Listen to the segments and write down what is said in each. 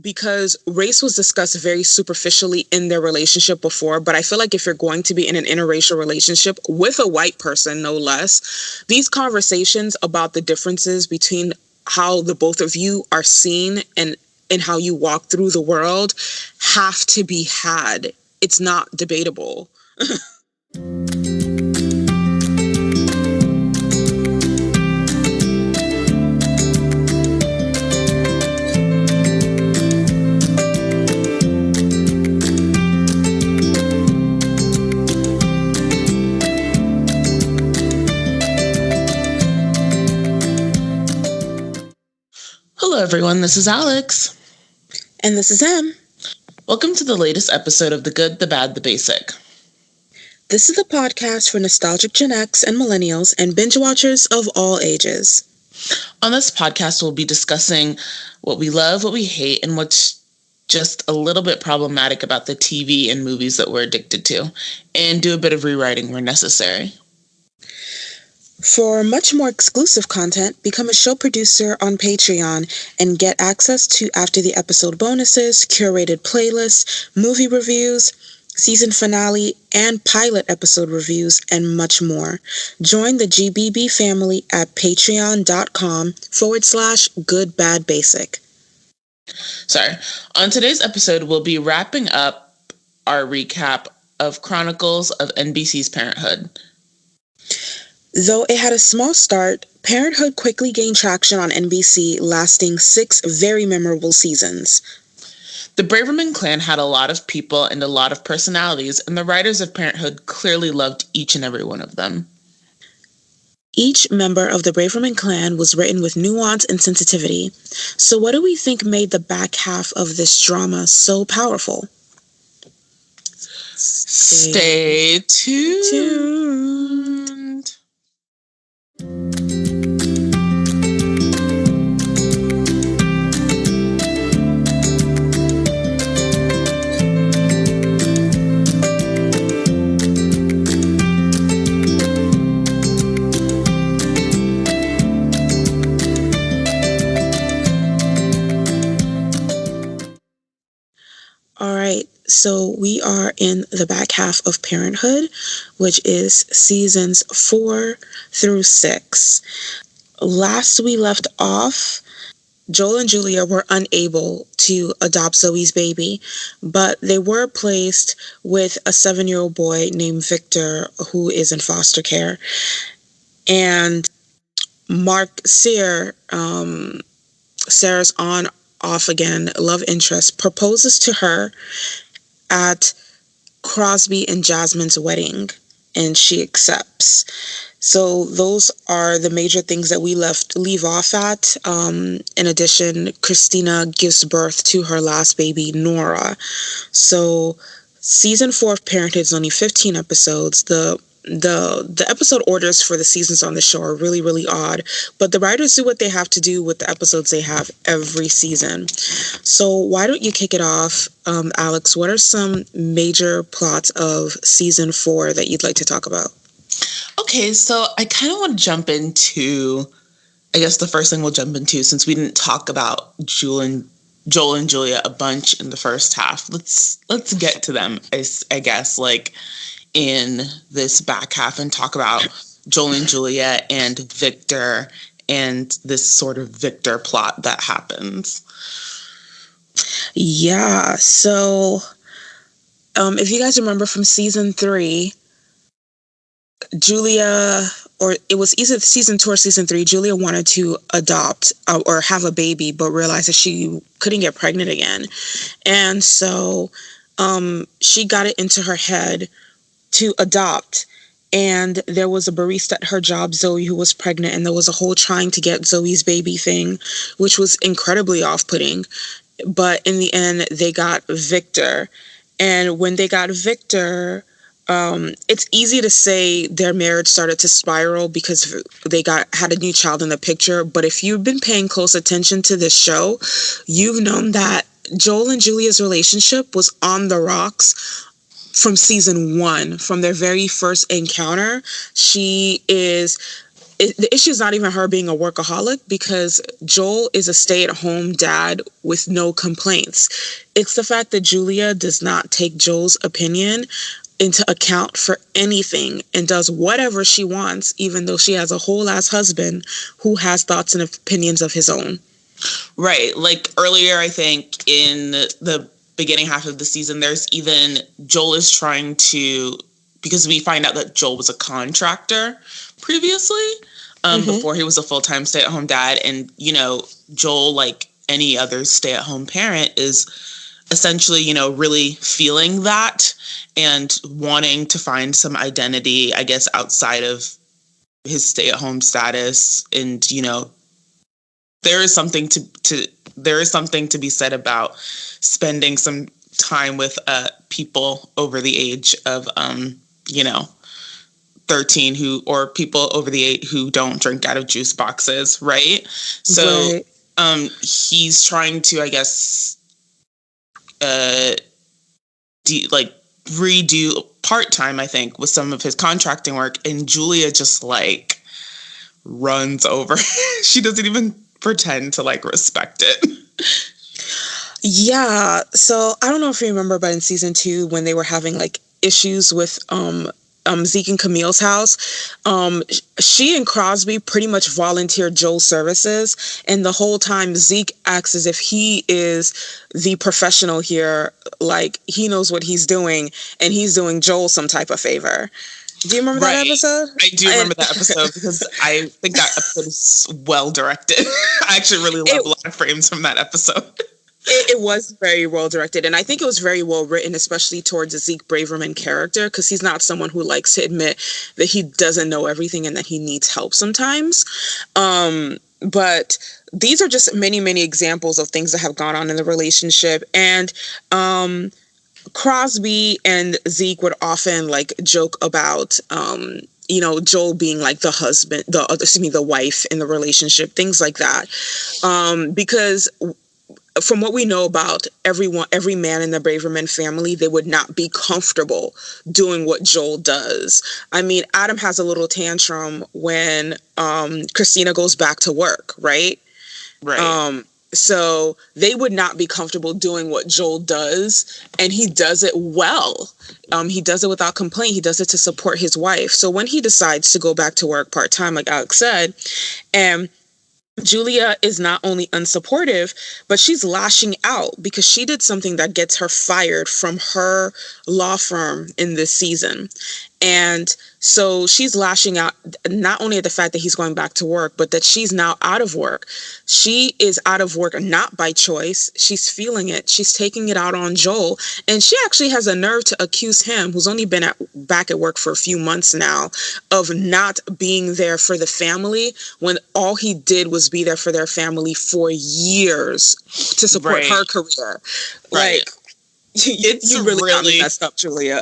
because race was discussed very superficially in their relationship before, but I feel like if you're going to be in an interracial relationship with a white person, no less, these conversations about the differences between how the both of you are seen and how you walk through the world have to be had. It's not debatable. Hello, everyone. This is Alex. And this is Em. Welcome to the latest episode of The Good, the Bad, the Basic. This is the podcast for nostalgic Gen X and millennials and binge watchers of all ages. On this podcast, we'll be discussing what we love, what we hate, and what's just a little bit problematic about the TV and movies that we're addicted to, and do a bit of rewriting where necessary. For much more exclusive content, become a show producer on Patreon and get access to after the episode bonuses, curated playlists, movie reviews, season finale, and pilot episode reviews, and much more. Join the GBB family at patreon.com/goodbadbasic. Sorry. On today's episode, we'll be wrapping up our recap of Chronicles of NBC's Parenthood. Though it had a small start, Parenthood quickly gained traction on NBC, lasting 6 very memorable seasons. The Braverman clan had a lot of people and a lot of personalities, and the writers of Parenthood clearly loved each and every one of them. Each member of the Braverman clan was written with nuance and sensitivity. So what do we think made the back half of this drama so powerful? Stay tuned. All right, so we are in the back half of Parenthood, which is seasons 4 through 6. Last we left off, Joel and Julia were unable to adopt Zoe's baby, but they were placed with a 7-year-old boy named Victor, who is in foster care. And Mark Sear, Sarah's off again love interest, proposes to her at Crosby and Jasmine's wedding, and she accepts. So those are the major things that we leave off at. In addition, Christina gives birth to her last baby, Nora. So season 4 of Parenthood is only 15 episodes. The episode orders for the seasons on the show are really, really odd, but the writers do what they have to do with the episodes they have every season. So why don't you kick it off, Alex? What are some major plots of season 4 that you'd like to talk about? Okay, so I kind of want to jump into, I guess the first thing we'll jump into, since we didn't talk about Joel and Julia a bunch in the first half. Let's get to them, I guess, like in this back half, and talk about Joel and Julia and Victor and this sort of Victor plot that happens. Yeah, so if you guys remember from season 3, Julia, or it was either season 2 or season 3, Julia wanted to adopt or have a baby, but realized that she couldn't get pregnant again. And so she got it into her head to adopt, and there was a barista at her job, Zoe, who was pregnant, and there was a whole trying to get Zoe's baby thing, which was incredibly off-putting. But in the end, they got Victor, and when they got Victor, it's easy to say their marriage started to spiral because they had a new child in the picture. But if you've been paying close attention to this show, you've known that Joel and Julia's relationship was on the rocks from season 1, from their very first encounter. She is the issue is not even her being a workaholic, because Joel is a stay-at-home dad with no complaints. It's the fact that Julia does not take Joel's opinion into account for anything and does whatever she wants, even though she has a whole ass husband who has thoughts and opinions of his own. Right. Like earlier, I think in the beginning half of the season, there's even Joel is trying to, because we find out that Joel was a contractor previously, before he was a full-time stay-at-home dad. And, you know, Joel, like any other stay-at-home parent, is essentially, you know, really feeling that and wanting to find some identity, I guess, outside of his stay-at-home status. And, you know, there is something to be said about spending some time with people over the age of 13 or people over the 8 who don't drink out of juice boxes, right? So right. He's trying to, I guess, redo part-time, I think, with some of his contracting work, and Julia just like runs over. She doesn't even pretend to like respect it. Yeah, so I don't know if you remember, but in season 2, when they were having like issues with Zeke and Camille's house, she and Crosby pretty much volunteered Joel's services, and the whole time Zeke acts as if he is the professional here, like he knows what he's doing, and he's doing Joel some type of favor. Do you remember that episode? I do remember that episode, because I think that episode is well directed. I actually really love a lot of frames from that episode. It was very well directed, and I think it was very well written, especially towards the Zeke Braverman character, because he's not someone who likes to admit that he doesn't know everything and that he needs help sometimes. But these are just many, many examples of things that have gone on in the relationship. And Crosby and Zeke would often like joke about Joel being like the husband, the wife in the relationship, things like that. Because from what we know about every man in the Braverman family, they would not be comfortable doing what Joel does. I mean, Adam has a little tantrum when Christina goes back to work, right? Right. So they would not be comfortable doing what Joel does, and he does it well. He does it without complaint. He does it to support his wife. So when he decides to go back to work part-time, like Alex said, and Julia is not only unsupportive, but she's lashing out because she did something that gets her fired from her law firm in this season. And so she's lashing out not only at the fact that he's going back to work, but that she's now out of work. She is out of work not by choice. She's feeling it. She's taking it out on Joel. And she actually has a nerve to accuse him, who's only been back at work for a few months now, of not being there for the family when all he did was be there for their family for years to support her career. Right. Like, you really got me messed up, Julia.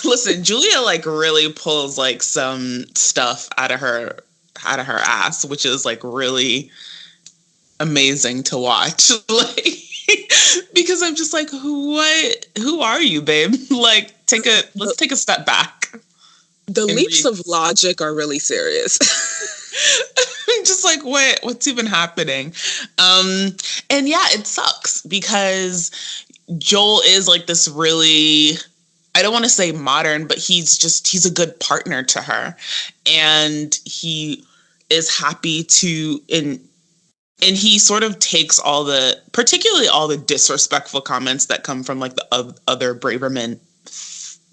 Listen, Julia like really pulls like some stuff out of her ass, which is like really amazing to watch. Like, because I'm just like, who are you, babe? Like, let's take a step back. The leaps of logic are really serious. I'm just like, what's even happening? And yeah, it sucks because Joel is like this really, I don't want to say modern, but he's a good partner to her. And he is happy to, and he sort of takes particularly all the disrespectful comments that come from like the other Braverman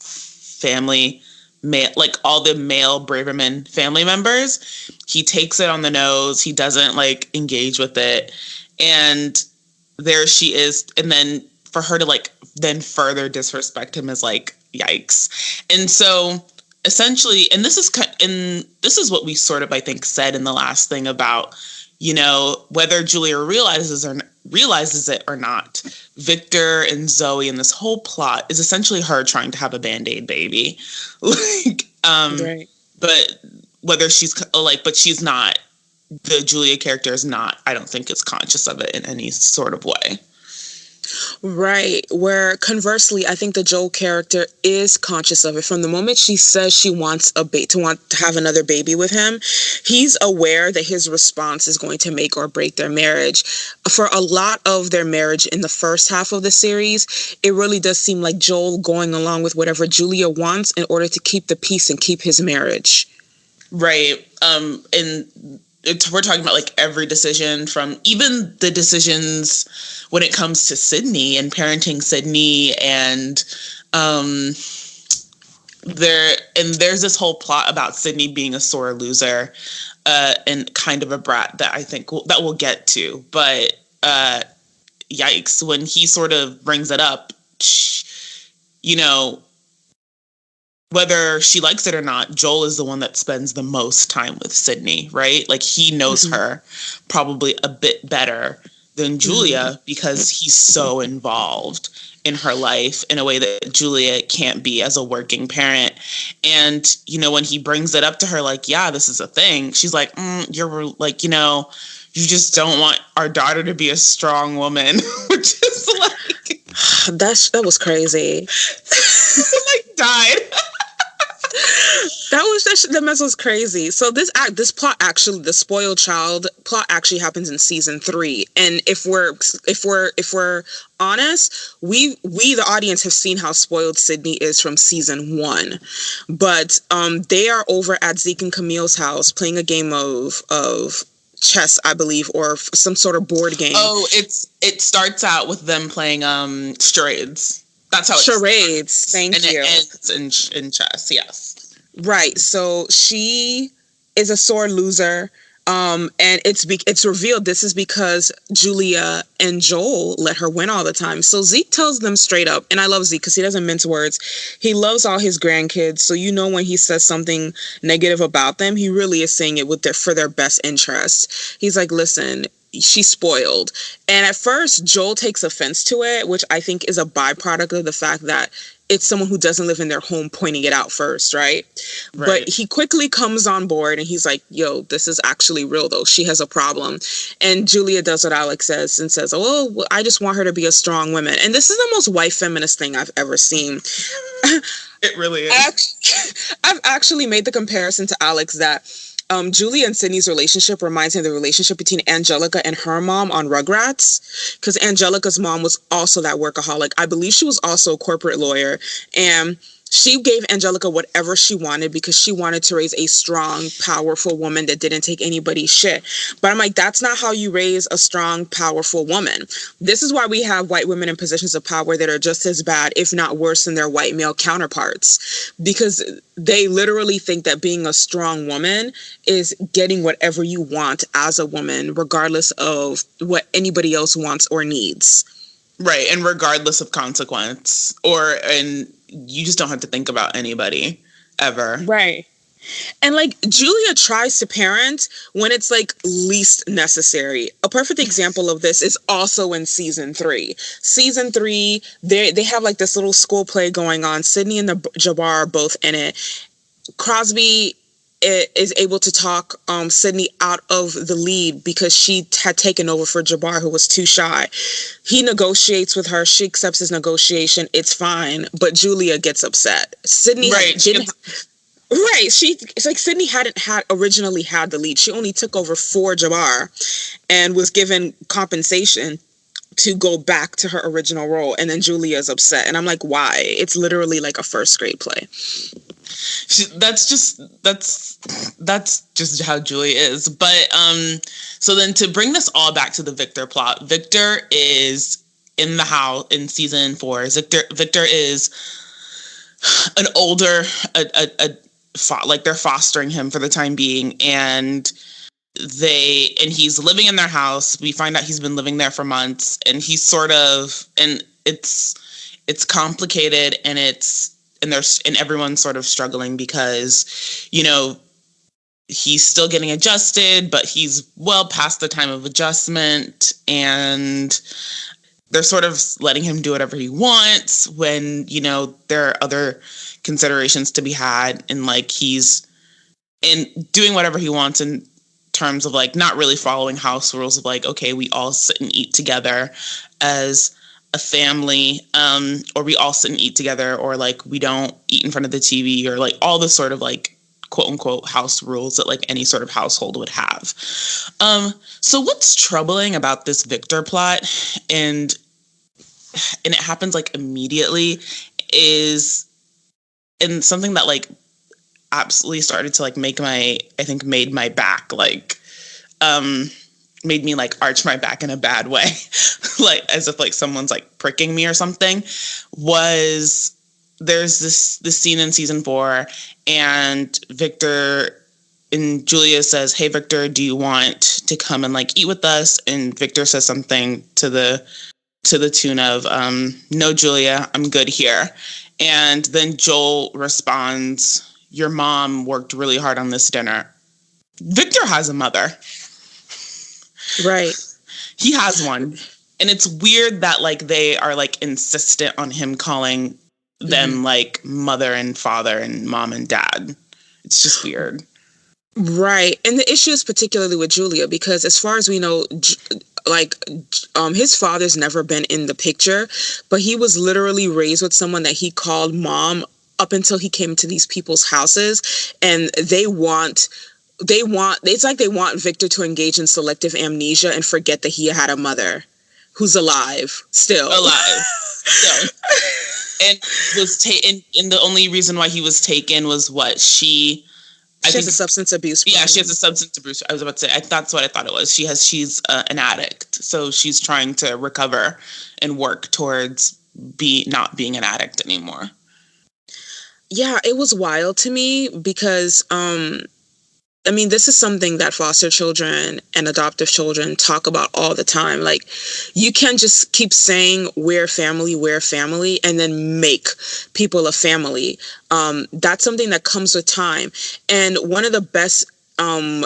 family, like all the male Braverman family members. He takes it on the nose. He doesn't like engage with it. And there she is. And then for her to like then further disrespect him is like, yikes. And so essentially, and this is what we sort of, I think, said in the last thing about, whether Julia realizes it or not, Victor and Zoe and this whole plot is essentially her trying to have a Band-Aid baby. Like, right. But whether but she's not, the Julia character is not, I don't think, is conscious of it in any sort of way. Right. Where conversely, I think the Joel character is conscious of it. From the moment she says she wants to have another baby with him, he's aware that his response is going to make or break their marriage. For a lot of their marriage in the first half of the series, it really does seem like Joel going along with whatever Julia wants in order to keep the peace and keep his marriage. Right. We're talking about like every decision, from even the decisions when it comes to Sydney and parenting Sydney, and there's this whole plot about Sydney being a sore loser and kind of a brat that I think that we'll get to, but yikes, when he sort of brings it up, you know, whether she likes it or not, Joel is the one that spends the most time with Sydney, right? Like, he knows her probably a bit better than Julia because he's so involved in her life in a way that Julia can't be as a working parent. And, you know, when he brings it up to her, like, yeah, this is a thing, she's like, you're like, you know, you just don't want our daughter to be a strong woman, which is like... That was crazy. Like, died. That mess was crazy. So this plot, actually, the spoiled child plot, actually happens in season 3. And if we're honest, we the audience have seen how spoiled Sydney is from season 1. But they are over at Zeke and Camille's house playing a game of chess, I believe, or some sort of board game. Oh, it starts out with them playing charades. That's how charades. Thank you. And it ends in chess. Yes. Right. So she is a sore loser. And it's revealed this is because Julia and Joel let her win all the time. So Zeke tells them straight up, and I love Zeke because he doesn't mince words. He loves all his grandkids. So, you know, when he says something negative about them, he really is saying it for their best interest. He's like, listen, she's spoiled. And at first, Joel takes offense to it, which I think is a byproduct of the fact that it's someone who doesn't live in their home pointing it out first, right? But he quickly comes on board and he's like, yo, this is actually real, though. She has a problem. And Julia does what Alex says and says, oh, well, I just want her to be a strong woman. And this is the most white feminist thing I've ever seen. It really is. I've actually made the comparison to Alex that Julia and Sydney's relationship reminds me of the relationship between Angelica and her mom on Rugrats, because Angelica's mom was also that workaholic. I believe she was also a corporate lawyer, and she gave Angelica whatever she wanted because she wanted to raise a strong, powerful woman that didn't take anybody's shit. But I'm like, that's not how you raise a strong, powerful woman. This is why we have white women in positions of power that are just as bad, if not worse, than their white male counterparts, because they literally think that being a strong woman is getting whatever you want as a woman, regardless of what anybody else wants or needs. Right, and regardless of consequence, and you just don't have to think about anybody ever. Right. And like, Julia tries to parent when it's like least necessary. A perfect example of this is also in season 3. Season 3, they have like this little school play going on. Sydney and Jabbar are both in it. Crosby is able to talk Sydney out of the lead because she had taken over for Jabbar, who was too shy. He negotiates with her. She accepts his negotiation. It's fine. But Julia gets upset. Sydney didn't... Right. It's like Sydney hadn't originally had the lead. She only took over for Jabbar and was given compensation to go back to her original role. And then Julia's upset. And I'm like, why? It's literally like a first grade play. That's just how Julia is. But so then to bring this all back to the Victor plot, Victor is in the house in season 4. Victor is an older, like they're fostering him for the time being, and he's living in their house. We find out he's been living there for months, and he's sort of, and it's complicated, and everyone's sort of struggling because, you know, he's still getting adjusted, but he's well past the time of adjustment, and they're sort of letting him do whatever he wants when, you know, there are other considerations to be had, and like he's doing whatever he wants in terms of like not really following house rules of like, okay, we all sit and eat together as a family, or we all sit and eat together, or like we don't eat in front of the TV, or like all the sort of like quote unquote house rules that like any sort of household would have. So what's troubling about this Victor plot, and it happens like immediately, is, and something that like absolutely started to like made my back like made me like arch my back in a bad way, like as if like someone's like pricking me or something, was there's this scene in season 4, and Julia says, "Hey Victor, do you want to come and like eat with us?" And Victor says something to the tune of, "No, Julia, I'm good here." And then Joel responds, "Your mom worked really hard on this dinner." Victor has a mother. Right. He has one. And it's weird that like they are like insistent on him calling them like mother and father and mom and dad. It's just weird. Right. And the issue is particularly with Julia, because as far as we know, his father's never been in the picture, but he was literally raised with someone that he called mom up until he came to these people's houses. And it's like they want Victor to engage in selective amnesia and forget that he had a mother who's alive still. And was taken. And the only reason why he was taken was what she has a substance abuse problem. Yeah, she has a substance abuse. I was about to say, that's what I thought it was. She's an addict, so she's trying to recover and work towards not being an addict anymore. Yeah, it was wild to me because, this is something that foster children and adoptive children talk about all the time. Like, you can't just keep saying we're family, and then make people a family. That's something that comes with time. And one of the best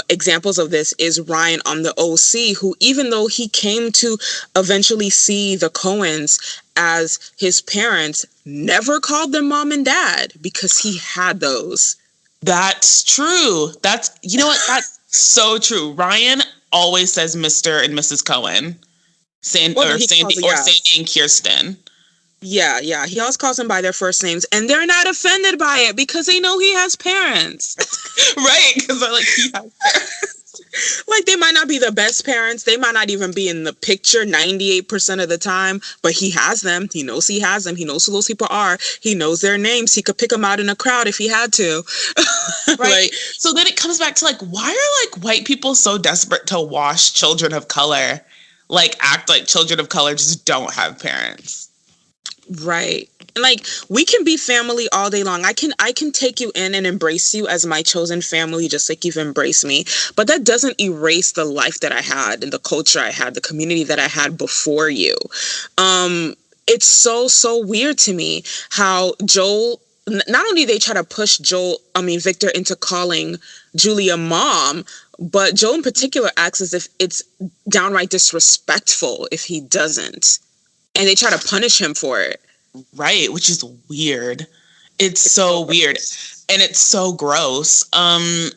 examples of this is Ryan on the OC, who, even though he came to eventually see the Coens as his parents, never called them mom and dad because he had those. That's true. You know what? That's so true. Ryan always says Mr. and Mrs. Coen, Sandy and Kirsten. Yeah. He always calls them by their first names, and they're not offended by it because they know he has parents. Right, because they're like, he has parents. Like, they might not be the best parents. They might not even be in the picture 98% of the time, but he has them. He knows he has them. He knows who those people are. He knows their names. He could pick them out in a crowd if he had to. Right. So then it comes back to, like, why are, like, white people so desperate to wash children of color? Like, act like children of color just don't have parents. Right. Like, we can be family all day long. I can take you in and embrace you as my chosen family, just like you've embraced me. But that doesn't erase the life that I had and the culture I had, the community that I had before you. It's so weird to me how Joel, not only they try to push Victor into calling Julia mom, but Joel in particular acts as if it's downright disrespectful if he doesn't. And they try to punish him for it. Right, which is weird. It's so weird. And it's so gross. I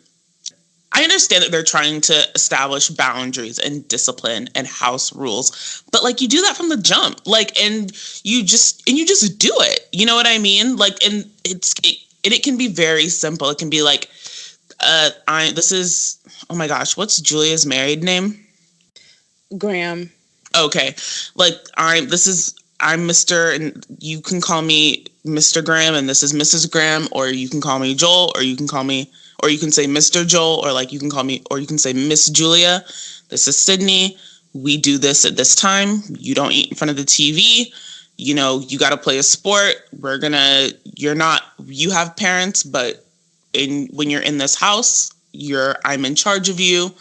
understand that they're trying to establish boundaries and discipline and house rules, but like, you do that from the jump. Like, and you just do it. You know what I mean? Like, and it can be very simple. It can be like, oh my gosh, what's Julia's married name? Graham. Okay. Like, I'm Mr. and you can call me Mr. Graham, and this is Mrs. Graham, or you can call me Joel, or you can say Mr. Joel, or like you can say Miss Julia. This is Sydney. We do this at this time. You don't eat in front of the TV. You know, you got to play a sport. You have parents, but when you're in this house, I'm in charge of you.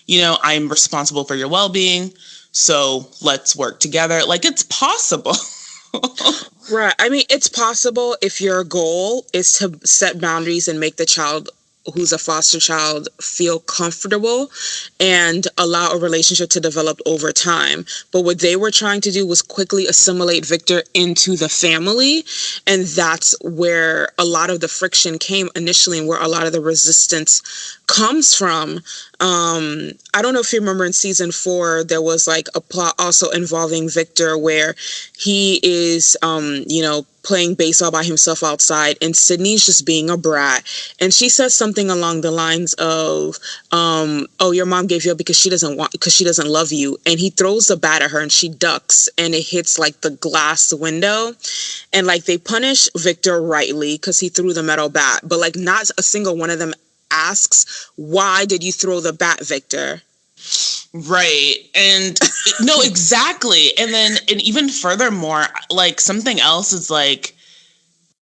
You know, I'm responsible for your well-being. So let's work together. Like, it's possible. Right. I mean, it's possible if your goal is to set boundaries and make the child who's a foster child feel comfortable and allow a relationship to develop over time. But what they were trying to do was quickly assimilate Victor into the family. And that's where a lot of the friction came initially and where a lot of the resistance comes from. I don't know if you remember in season 4, there was like a plot also involving Victor where he is, playing baseball by himself outside, and Sydney's just being a brat. And she says something along the lines of, oh, your mom gave you up because she doesn't love you. And he throws the bat at her and she ducks and it hits like the glass window. And like they punish Victor rightly because he threw the metal bat, but like not a single one of them asks, why did you throw the bat, Victor? Right. And no, exactly. And then, and even furthermore, like something else is like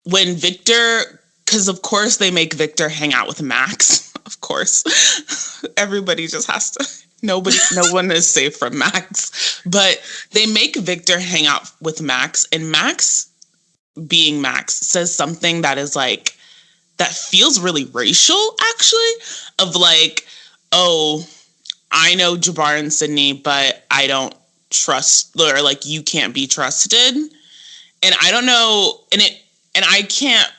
when Victor, because of course they make Victor hang out with Max. Of course. Everybody just has to. No one is safe from Max. But they make Victor hang out with Max, and Max, being Max, says something that is like, that feels really racial, actually, of like, oh, I know Jabbar and Sydney, but I don't trust, or like, you can't be trusted. And I don't know, and I can't,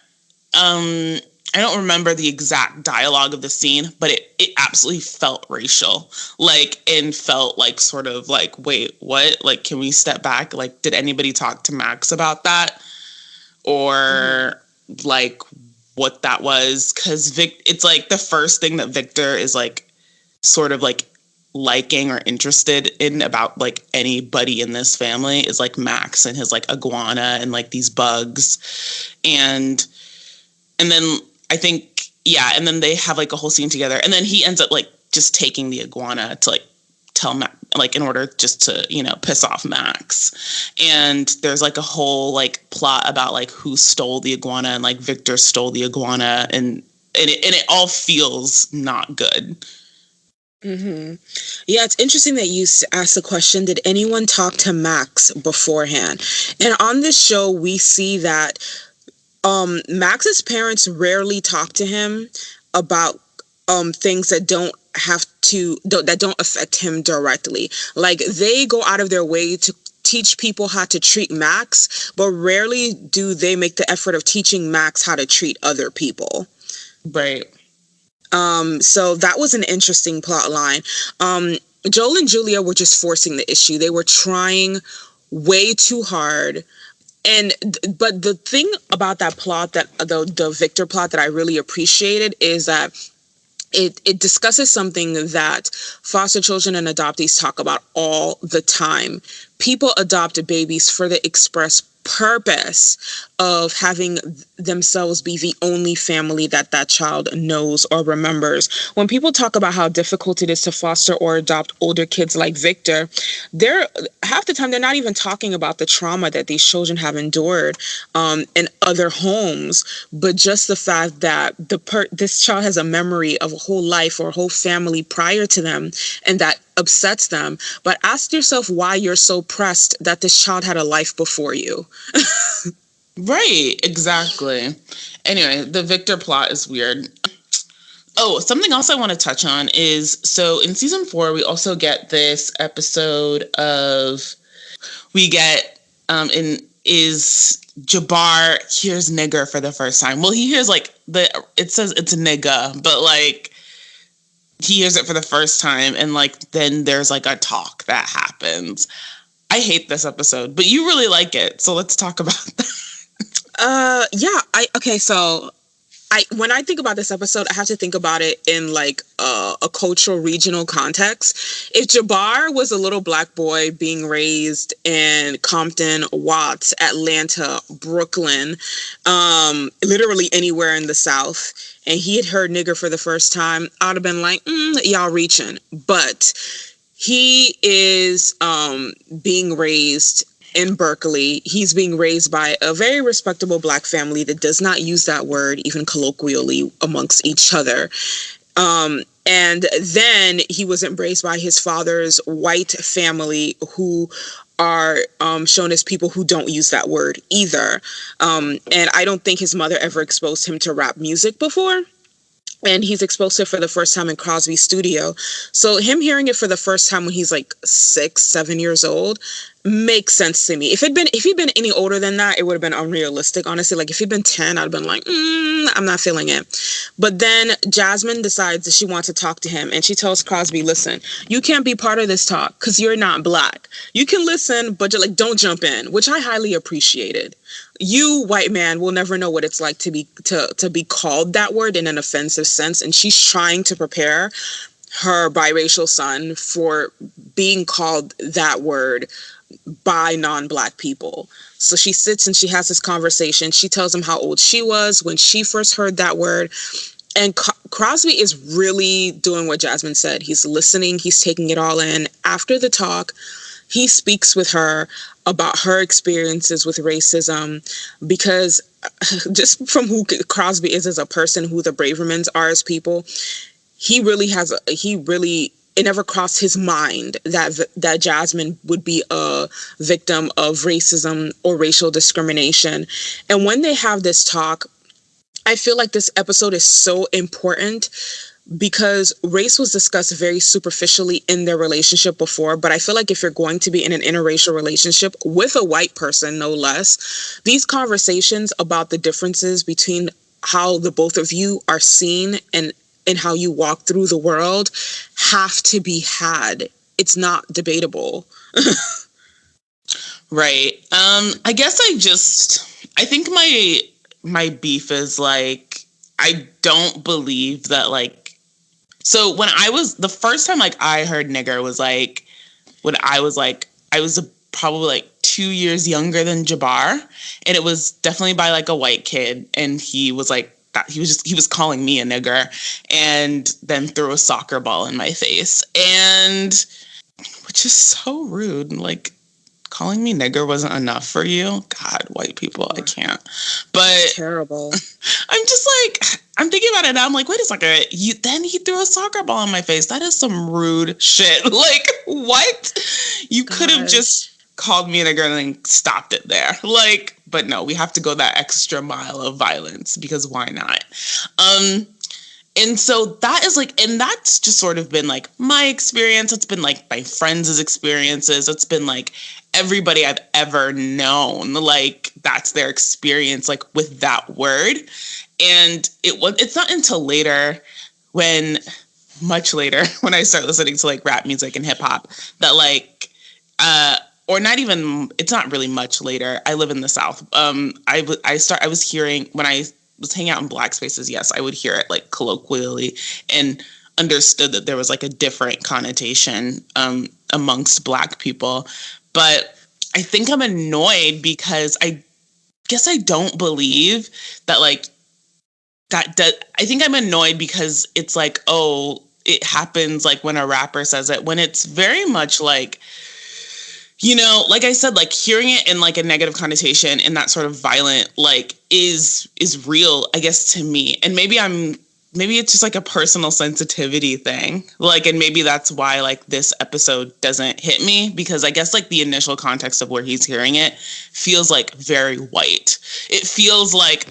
I don't remember the exact dialogue of the scene, but it absolutely felt racial, like, and felt like sort of like, wait, what? Like, can we step back? Like, did anybody talk to Max about that? Or like what that was? Because it's like the first thing that Victor is like sort of like liking or interested in about like anybody in this family is like Max and his like iguana and like these bugs. And then I think, yeah, and then they have like a whole scene together, and then he ends up like just taking the iguana to like tell Max, like in order just to, piss off Max. And there's like a whole like plot about like who stole the iguana, and like Victor stole the iguana, and it all feels not good. Mm-hmm. Yeah, it's interesting that you asked the question, did anyone talk to Max beforehand? And on this show, we see that Max's parents rarely talk to him about things that don't affect him directly. Like, they go out of their way to teach people how to treat Max, but rarely do they make the effort of teaching Max how to treat other people. Right. So that was an interesting plot line. Joel and Julia were just forcing the issue. They were trying way too hard. But the thing about that plot, that the Victor plot, that I really appreciated is that it discusses something that foster children and adoptees talk about all the time. People adopt babies for the express purpose of having themselves be the only family that child knows or remembers. When people talk about how difficult it is to foster or adopt older kids like Victor, they're half the time they're not even talking about the trauma that these children have endured in other homes, but just the fact that this child has a memory of a whole life or a whole family prior to them, and that upsets them. But ask yourself why you're so pressed that this child had a life before you. Right, exactly. Anyway, the Victor plot is weird. Oh, something else I want to touch on is, so in season 4, we also get this episode of, is Jabbar hears nigger for the first time. Well, he hears like it says it's a nigga, but like he hears it for the first time, and like then there's like a talk that happens. I hate this episode, but you really like it, so let's talk about that. So when I think about this episode, I have to think about it in like a cultural regional context. If Jabbar was a little black boy being raised in Compton, Watts, Atlanta, Brooklyn, literally anywhere in the South, and he had heard nigger for the first time, I'd have been like, y'all reaching. But he is being raised in Berkeley. He's being raised by a very respectable black family that does not use that word even colloquially amongst each other. And then he was embraced by his father's white family, who are shown as people who don't use that word either. And I don't think his mother ever exposed him to rap music before. And he's exposed to it for the first time in Crosby's studio. So him hearing it for the first time when he's like 6, 7 years old makes sense to me. If he'd been any older than that, it would have been unrealistic, honestly. Like, if he'd been 10, I'd have been like, I'm not feeling it. But then Jasmine decides that she wants to talk to him, and she tells Crosby, listen, you can't be part of this talk because you're not black. You can listen, but you're like, don't jump in, which I highly appreciated. You, white man, will never know what it's like to be called that word in an offensive sense, and she's trying to prepare her biracial son for being called that word by non-black people. So she sits and she has this conversation. She tells him how old she was when she first heard that word. And Crosby is really doing what Jasmine said. He's listening. He's taking it all in. After the talk, he speaks with her about her experiences with racism, because just from who Crosby is as a person, who the Bravermans are as people, it never crossed his mind that Jasmine would be a victim of racism or racial discrimination. And when they have this talk, I feel like this episode is so important because race was discussed very superficially in their relationship before. But I feel like if you're going to be in an interracial relationship with a white person, no less, these conversations about the differences between how the both of you are seen and how you walk through the world have to be had. It's not debatable. Right. I guess I think my beef is like, I don't believe that, like, so when the first time like I heard nigger was like, when I was probably like 2 years younger than Jabbar, and it was definitely by like a white kid, and he was like, he was calling me a nigger, and then threw a soccer ball in my face, and which is so rude. Like, calling me nigger wasn't enough for you? God, white people, I can't. But terrible. I'm just like, I'm thinking about it now. I'm like, wait a second. Then he threw a soccer ball in my face. That is some rude shit. Like, what? You could have just called me a nigger and then stopped it there. Like, but no, we have to go that extra mile of violence, because why not? And so that is like, and that's just sort of been like my experience. It's been like my friends' experiences. It's been like everybody I've ever known. Like, that's their experience, like, with that word. And it's not until much later, when I start listening to like rap music and hip hop, that like, or not even, it's not really much later. I live in the South. I was hearing, when I was hanging out in black spaces, yes, I would hear it like colloquially, and understood that there was like a different connotation amongst black people. But I think I'm annoyed because I guess I don't believe that, like, that I think I'm annoyed because it's like, oh, it happens like when a rapper says it, when it's very much like, you know, like I said, like hearing it in like a negative connotation and that sort of violent, like, is real, I guess, to me. And maybe it's just like a personal sensitivity thing. Like, and maybe that's why like this episode doesn't hit me, because I guess like the initial context of where he's hearing it feels like very white. It feels like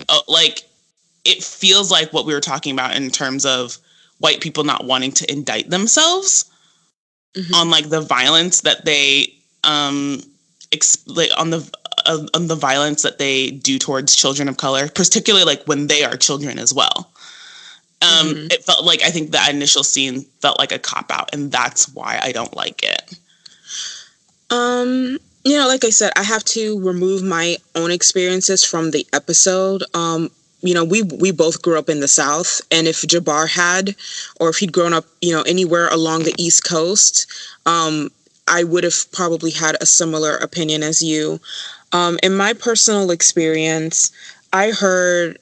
what we were talking about in terms of white people not wanting to indict themselves on like the violence that they on the violence that they do towards children of color, particularly like when they are children as well. It felt like, I think that initial scene felt like a cop-out, and that's why I don't like it. You know, like I said, I have to remove my own experiences from the episode. You know, we both grew up in the South, and if Jabbar had, or if he'd grown up, you know, anywhere along the East Coast, I would have probably had a similar opinion as you. In my personal experience, I heard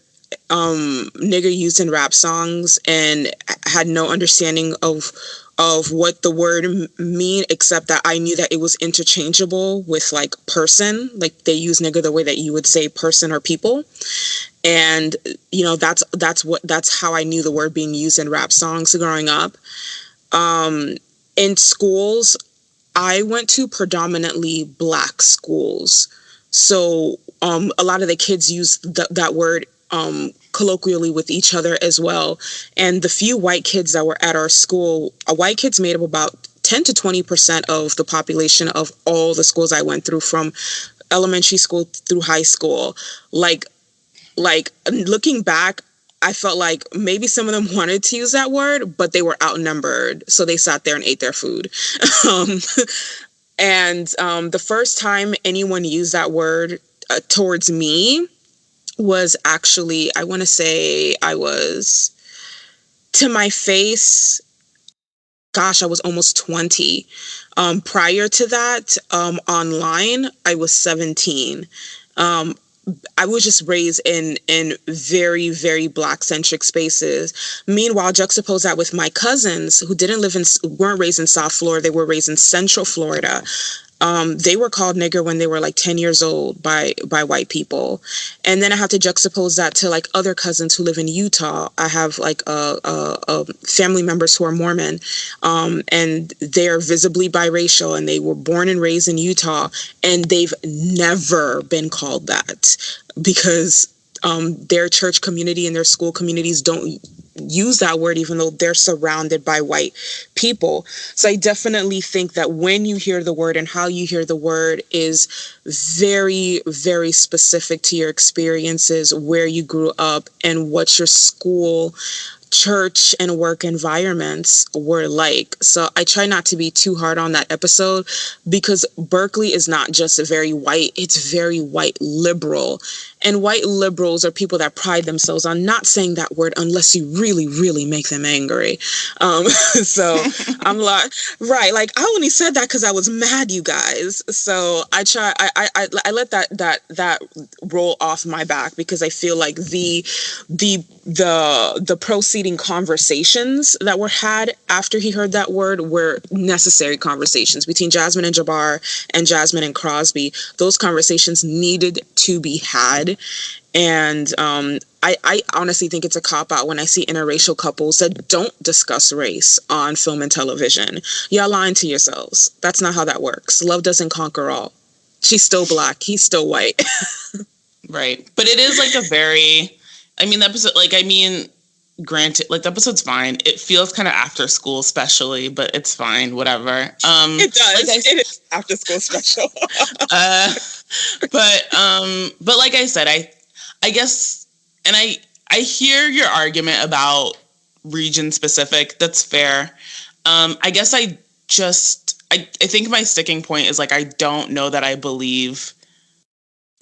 nigger used in rap songs and had no understanding of what the word mean, except that I knew that it was interchangeable with like person. Like, they use nigger the way that you would say person or people. And, you know, that's how I knew the word being used in rap songs growing up. In schools, I went to predominantly black schools. So a lot of the kids use that word colloquially with each other as well. And the few white kids that were at our school, white kids made up about 10 to 20% of the population of all the schools I went through, from elementary school through high school. Like looking back, I felt like maybe some of them wanted to use that word, but they were outnumbered, so they sat there and ate their food. um, and the first time anyone used that word towards me was actually, I want to say I was, to my face, gosh, I was almost 20. Prior to that, online, I was 17. Um, I was just raised in very, very Black centric spaces. Meanwhile, juxtapose that with my cousins who weren't raised in South Florida. They were raised in Central Florida. They were called nigger when they were like 10 years old by white people. And then I have to juxtapose that to like other cousins who live in Utah. I have like family members who are Mormon, and they're visibly biracial, and they were born and raised in Utah, and they've never been called that because their church community and their school communities don't use that word, even though they're surrounded by white people. So I definitely think that when you hear the word and how you hear the word is very, very specific to your experiences, where you grew up, and what your school, church, and work environments were like. So I try not to be too hard on that episode, because Berkeley is not just very white, it's very white liberal. And white liberals are people that pride themselves on not saying that word unless you really, really make them angry. So I'm like, right, like I only said that because I was mad, you guys. So I let that roll off my back, because I feel like the proceeding conversations that were had after he heard that word were necessary conversations between Jasmine and Jabbar and Jasmine and Crosby. Those conversations needed to be had. And I honestly think it's a cop-out when I see interracial couples that don't discuss race on film and television. Y'all lying to yourselves. That's not how that works. Love doesn't conquer all. She's still Black. He's still white. Right. But it is like a very, I mean, the episode, like, I mean, granted, like, the episode's fine. It feels kind of after school especially, but it's fine, whatever. It does. Like it is after school special. But like I said, I guess, and I hear your argument about region specific. That's fair. I guess I think my sticking point is like, I don't know that I believe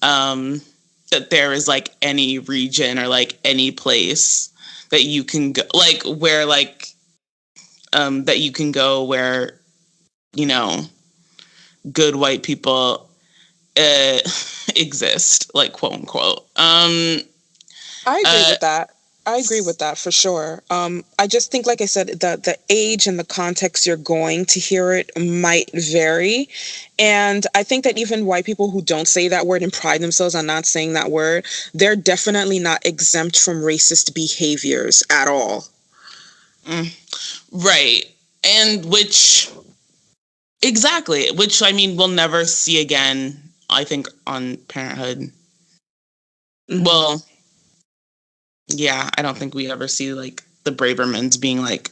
that there is like any region or like any place that you can go, like where like that you can go where, you know, good white people exist, like, quote unquote. I agree with that. I agree with that for sure. I just think, like I said, the age and the context you're going to hear it might vary. And I think that even white people who don't say that word and pride themselves on not saying that word, they're definitely not exempt from racist behaviors at all. Right. And which I mean, we'll never see again, I think, on Parenthood. Mm-hmm. Well, yeah, I don't think we ever see like the Bravermans being like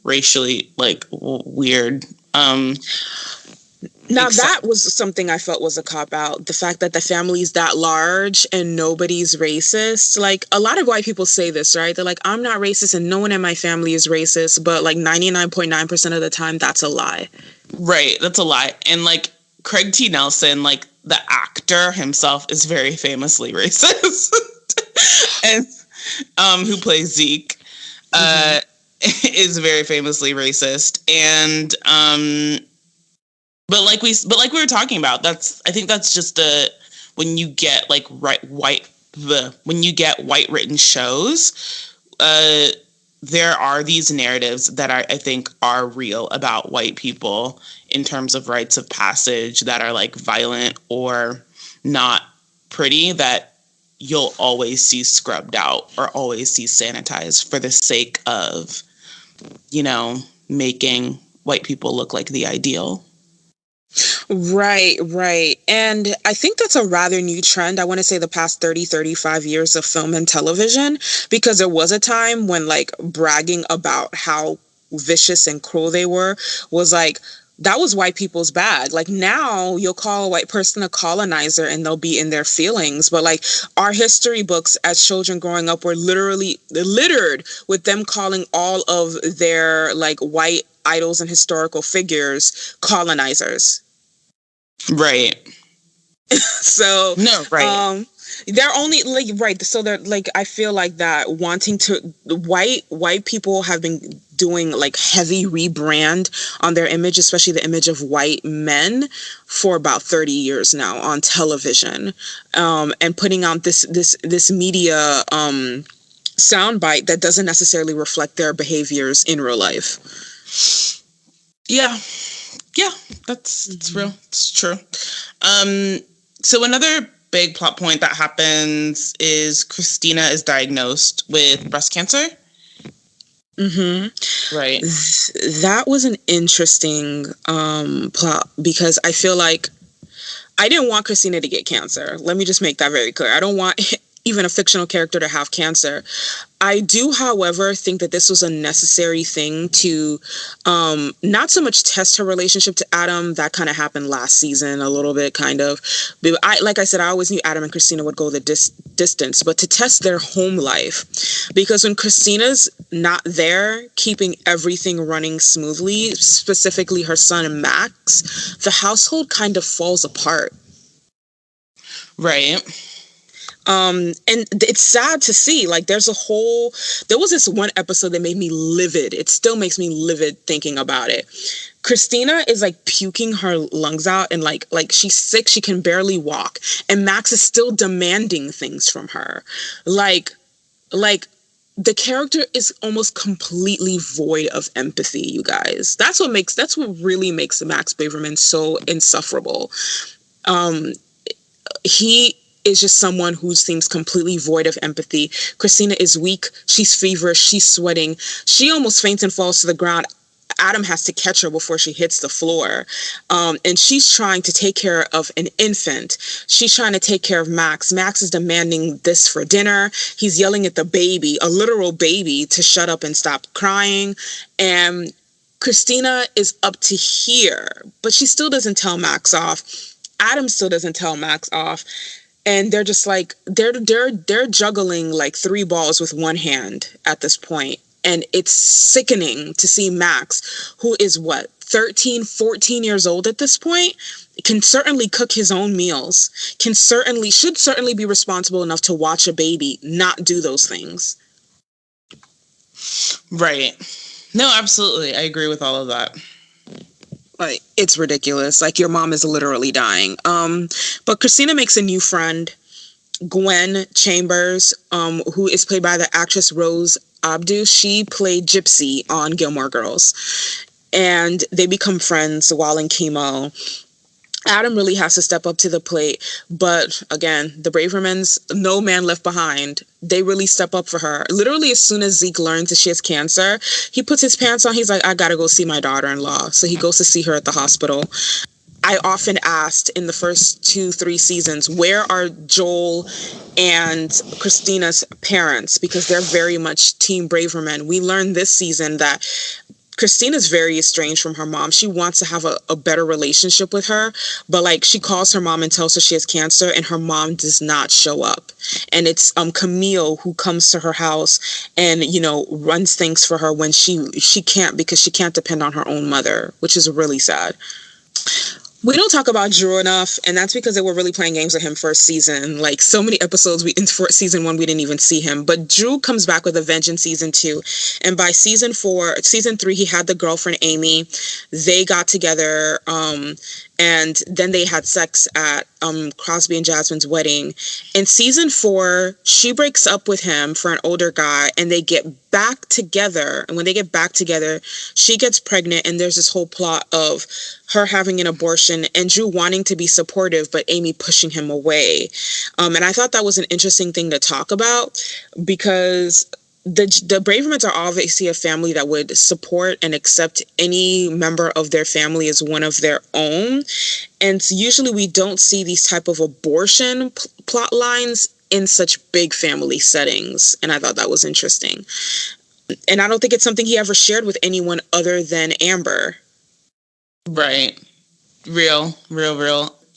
racially like weird. Now that was something I felt was a cop-out. The fact that the family's that large and nobody's racist. Like, a lot of white people say this, right? They're like, I'm not racist and no one in my family is racist. But like 99.9% of the time, that's a lie. Right. That's a lie. And like Craig T. Nelson, like the actor himself, is very famously racist. And who plays Zeke is very famously racist. And but like we were talking about, I think that's just when you get like when you get white written shows, there are these narratives that I think are real about white people in terms of rites of passage that are like violent or not pretty, that you'll always see scrubbed out or always see sanitized for the sake of, you know, making white people look like the ideal. Right. And I think that's a rather new trend. I want to say the past 30, 35 years of film and television, because there was a time when like bragging about how vicious and cruel they were, was like, that was white people's bag. Like, now you'll call a white person a colonizer and they'll be in their feelings. But like, our history books as children growing up were literally littered with them calling all of their like white idols and historical figures colonizers. Right. So no, right. They're only like, right, so they're like, I feel like that wanting to, white people have been doing like heavy rebrand on their image, especially the image of white men, for about 30 years now on television, and putting out this media soundbite that doesn't necessarily reflect their behaviors in real life. Yeah, that's real. It's true. So another big plot point that happens is Christina is diagnosed with breast cancer. Right. That was an interesting plot, because I feel like I didn't want Christina to get cancer. Let me just make that very clear. I don't want even a fictional character to have cancer. I do, however, think that this was a necessary thing to not so much test her relationship to Adam. That kind of happened last season a little bit, kind of. But like I said, I always knew Adam and Christina would go the distance, but to test their home life. Because when Christina's not there, keeping everything running smoothly, specifically her son Max, the household kind of falls apart. Right. And it's sad to see, like, there was this one episode that made me livid. It still makes me livid thinking about it. Christina is like puking her lungs out, and like she's sick. She can barely walk. And Max is still demanding things from her. Like the character is almost completely void of empathy, you guys. That's what really makes Max Braverman so insufferable. He is just someone who seems completely void of empathy. Christina is weak. She's feverish. She's sweating. She almost faints and falls to the ground. Adam has to catch her before she hits the floor. And she's trying to take care of an infant. She's trying to take care of Max. Max is demanding this for dinner. He's yelling at the baby, a literal baby, to shut up and stop crying. And Christina is up to here, but she still doesn't tell Max off. Adam still doesn't tell Max off. And they're just like, they're juggling like three balls with one hand at this point. And it's sickening to see Max, who is 13, 14 years old at this point, can certainly cook his own meals, should certainly be responsible enough to watch a baby, not do those things. Right. No, absolutely. I agree with all of that. Like, it's ridiculous. Like, your mom is literally dying. But Christina makes a new friend, Gwen Chambers, who is played by the actress Rose Abdu. She played Gypsy on Gilmore Girls. And they become friends while in chemo. Adam really has to step up to the plate. But again, the Bravermans, no man left behind. They really step up for her. Literally, as soon as Zeke learns that she has cancer, he puts his pants on. He's like, I gotta go see my daughter-in-law. So he goes to see her at the hospital. I often asked in the first 2-3 seasons, where are Joel and Christina's parents? Because they're very much Team Braverman. We learned this season that Christina's very estranged from her mom. She wants to have a better relationship with her, but like, she calls her mom and tells her she has cancer, and her mom does not show up. And it's Camille who comes to her house and, runs things for her when she can't, because she can't depend on her own mother, which is really sad. We don't talk about Drew enough, and that's because they were really playing games with him first season. Like, so many episodes in season 1, we didn't even see him. But Drew comes back with a vengeance season 2. And by season 3, he had the girlfriend, Amy. They got together, and then they had sex at Crosby and Jasmine's wedding. In season 4, she breaks up with him for an older guy, and they get back together. And when they get back together, she gets pregnant, and there's this whole plot of her having an abortion and Drew wanting to be supportive, but Amy pushing him away. And I thought that was an interesting thing to talk about, because the Bravermans are obviously a family that would support and accept any member of their family as one of their own. And usually we don't see these type of abortion plot lines in such big family settings. And I thought that was interesting. And I don't think it's something he ever shared with anyone other than Amber. Right. Real.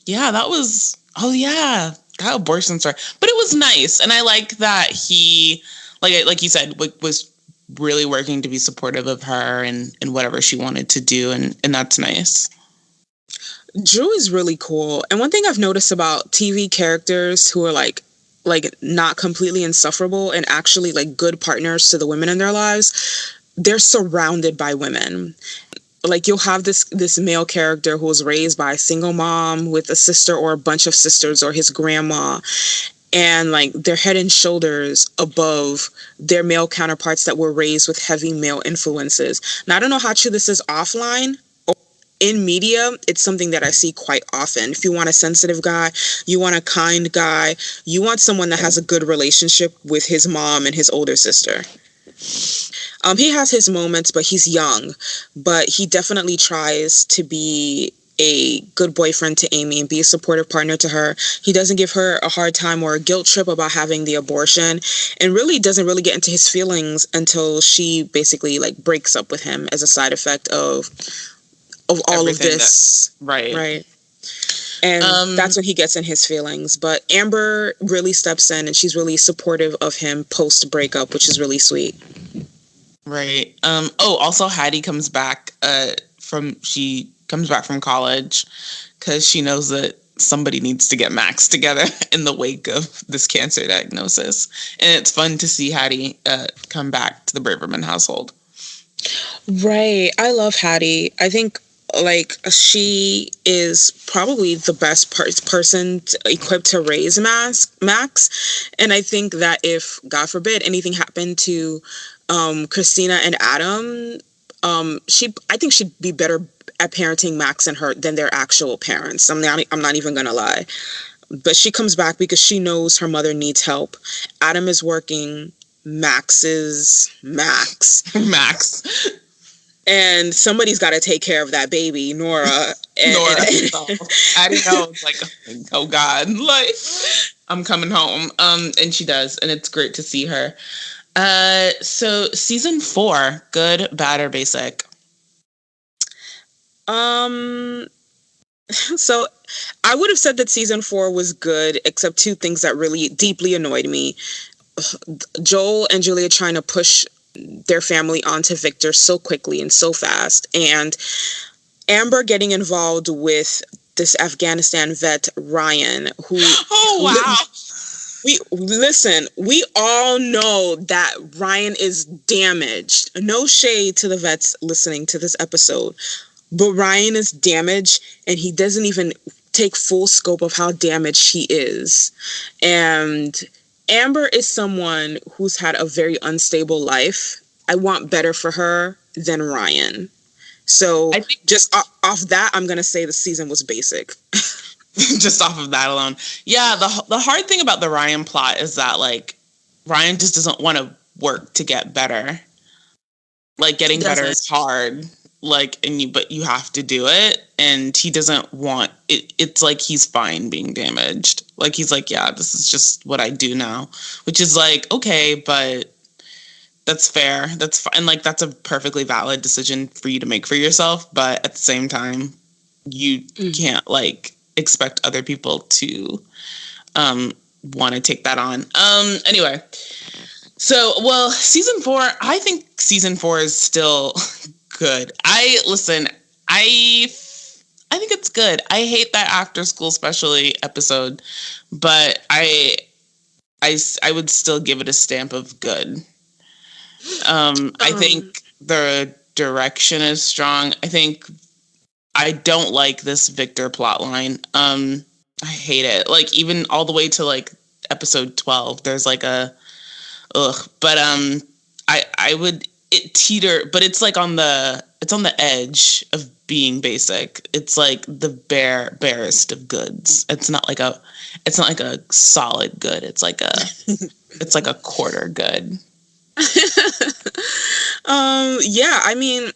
Yeah, that was, oh yeah, that abortion story. But it was nice. And I like that he, like you said, was really working to be supportive of her and whatever she wanted to do. And that's nice. Drew is really cool. And one thing I've noticed about TV characters who are like not completely insufferable and actually like good partners to the women in their lives, they're surrounded by women. Like you'll have this male character who was raised by a single mom with a sister or a bunch of sisters or his grandma, and like they're head and shoulders above their male counterparts that were raised with heavy male influences. Now I don't know how true this is offline. In media, it's something that I see quite often. If you want a sensitive guy, you want a kind guy, you want someone that has a good relationship with his mom and his older sister. He has his moments, but he's young. But he definitely tries to be a good boyfriend to Amy and be a supportive partner to her. He doesn't give her a hard time or a guilt trip about having the abortion, and really doesn't really get into his feelings until she basically like breaks up with him as a side effect of all of this. Right. And that's when he gets in his feelings. But Amber really steps in and she's really supportive of him post breakup, which is really sweet. Right. Also Hattie comes back from college because she knows that somebody needs to get Max together in the wake of this cancer diagnosis. And it's fun to see Hattie come back to the Braverman household. Right. I love Hattie. I think like she is probably the best person equipped to raise Max. And I think that if, God forbid, anything happened to Christina and Adam, I think she'd be better at parenting Max and her than their actual parents. I'm not even gonna lie. But she comes back because she knows her mother needs help. Adam is working. Max is Max. And somebody's got to take care of that baby, Nora. I didn't know. It's like, oh God, like I'm coming home. And she does, and it's great to see her. So season 4, good, bad, or basic? So I would have said that season 4 was good, except 2 things that really deeply annoyed me. Joel and Julia trying to push their family onto Victor so quickly and so fast, and Amber getting involved with this Afghanistan vet Ryan, who we all know that Ryan is damaged. No shade to the vets listening to this episode, but Ryan is damaged and he doesn't even take full scope of how damaged he is. And Amber is someone who's had a very unstable life. I want better for her than Ryan. So I think just off that, I'm going to say the season was basic. Just off of that alone. Yeah, the hard thing about the Ryan plot is that, like, Ryan just doesn't want to work to get better. Like, getting better is hard. Like, but you have to do it, and he doesn't want it. It's like he's fine being damaged. Like, he's like, yeah, this is just what I do now, which is like, okay, but that's fair. That's fine. Like, that's a perfectly valid decision for you to make for yourself. But at the same time, you can't like expect other people to want to take that on. Anyway, so season 4. I think season 4 is still good. I think it's good. I hate that after school special episode, but I would still give it a stamp of good. I think the direction is strong. I don't like this Victor plotline. I hate it. Like, even all the way to like episode 12, there's like but I would but it's like on the edge of being basic. It's like the barest of goods. It's not like a solid good. It's like a quarter good. Yeah, I mean,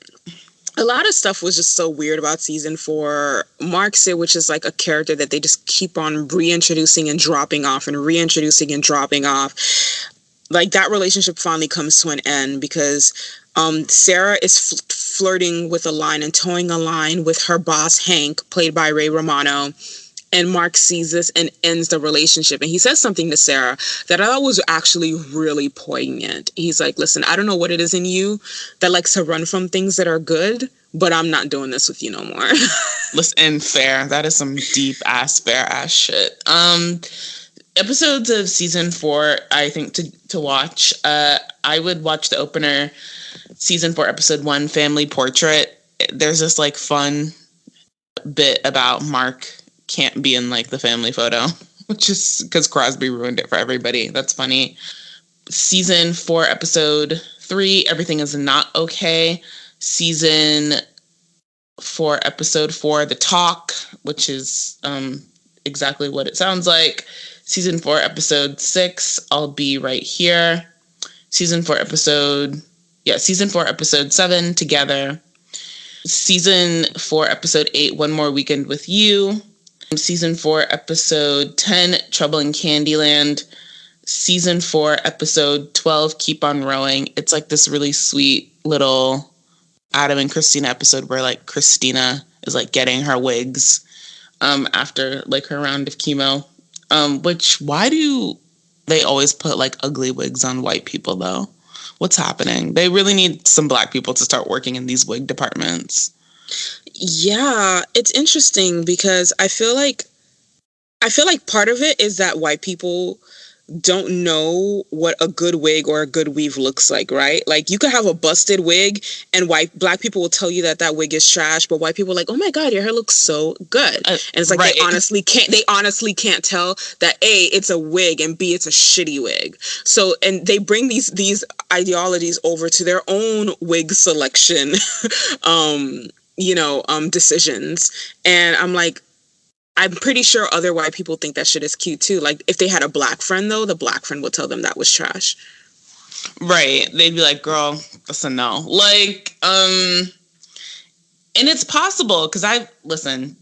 a lot of stuff was just so weird about season 4. Mark Sid, which is like a character that they just keep on reintroducing and dropping off and reintroducing and dropping off. like that relationship finally comes to an end because Sarah is flirting with a line and towing a line with her boss Hank, played by Ray Romano. And Mark sees this and ends the relationship. And he says something to Sarah that I thought was actually really poignant. He's like, listen, I don't know what it is in you that likes to run from things that are good, but I'm not doing this with you no more. Listen, fair. That is some deep ass, fair ass shit. Episodes of season 4, I think to watch. I would watch the opener, season 4, episode 1, Family Portrait. There's this like fun bit about Mark can't be in like the family photo, which is because Crosby ruined it for everybody. That's funny. Season 4, episode 3, Everything Is Not Okay. Season 4, episode 4, The Talk, which is exactly what it sounds like. Season 4, episode 6, I'll Be Right Here. Season 4, episode 7, Together. Season 4, episode 8, One More Weekend with You. Season 4, episode 10, Trouble in Candyland. Season 4, episode 12, Keep on Rowing. It's like this really sweet little Adam and Christina episode where like Christina is like getting her wigs after like her round of chemo. Which, why do they always put like ugly wigs on white people though? What's happening? They really need some Black people to start working in these wig departments. Yeah, it's interesting because I feel like part of it is that white people don't know what a good wig or a good weave looks like, right? Like you could have a busted wig and Black people will tell you that wig is trash, but white people are like, oh my God, your hair looks so good. And it's like, right. They honestly can't tell that A, it's a wig, and B, it's a shitty wig. So, and they bring these ideologies over to their own wig selection, decisions. And I'm like, I'm pretty sure other white people think that shit is cute too. Like if they had a Black friend though, the Black friend would tell them that was trash. Right. They'd be like, girl, that's a no. Like, and it's possible because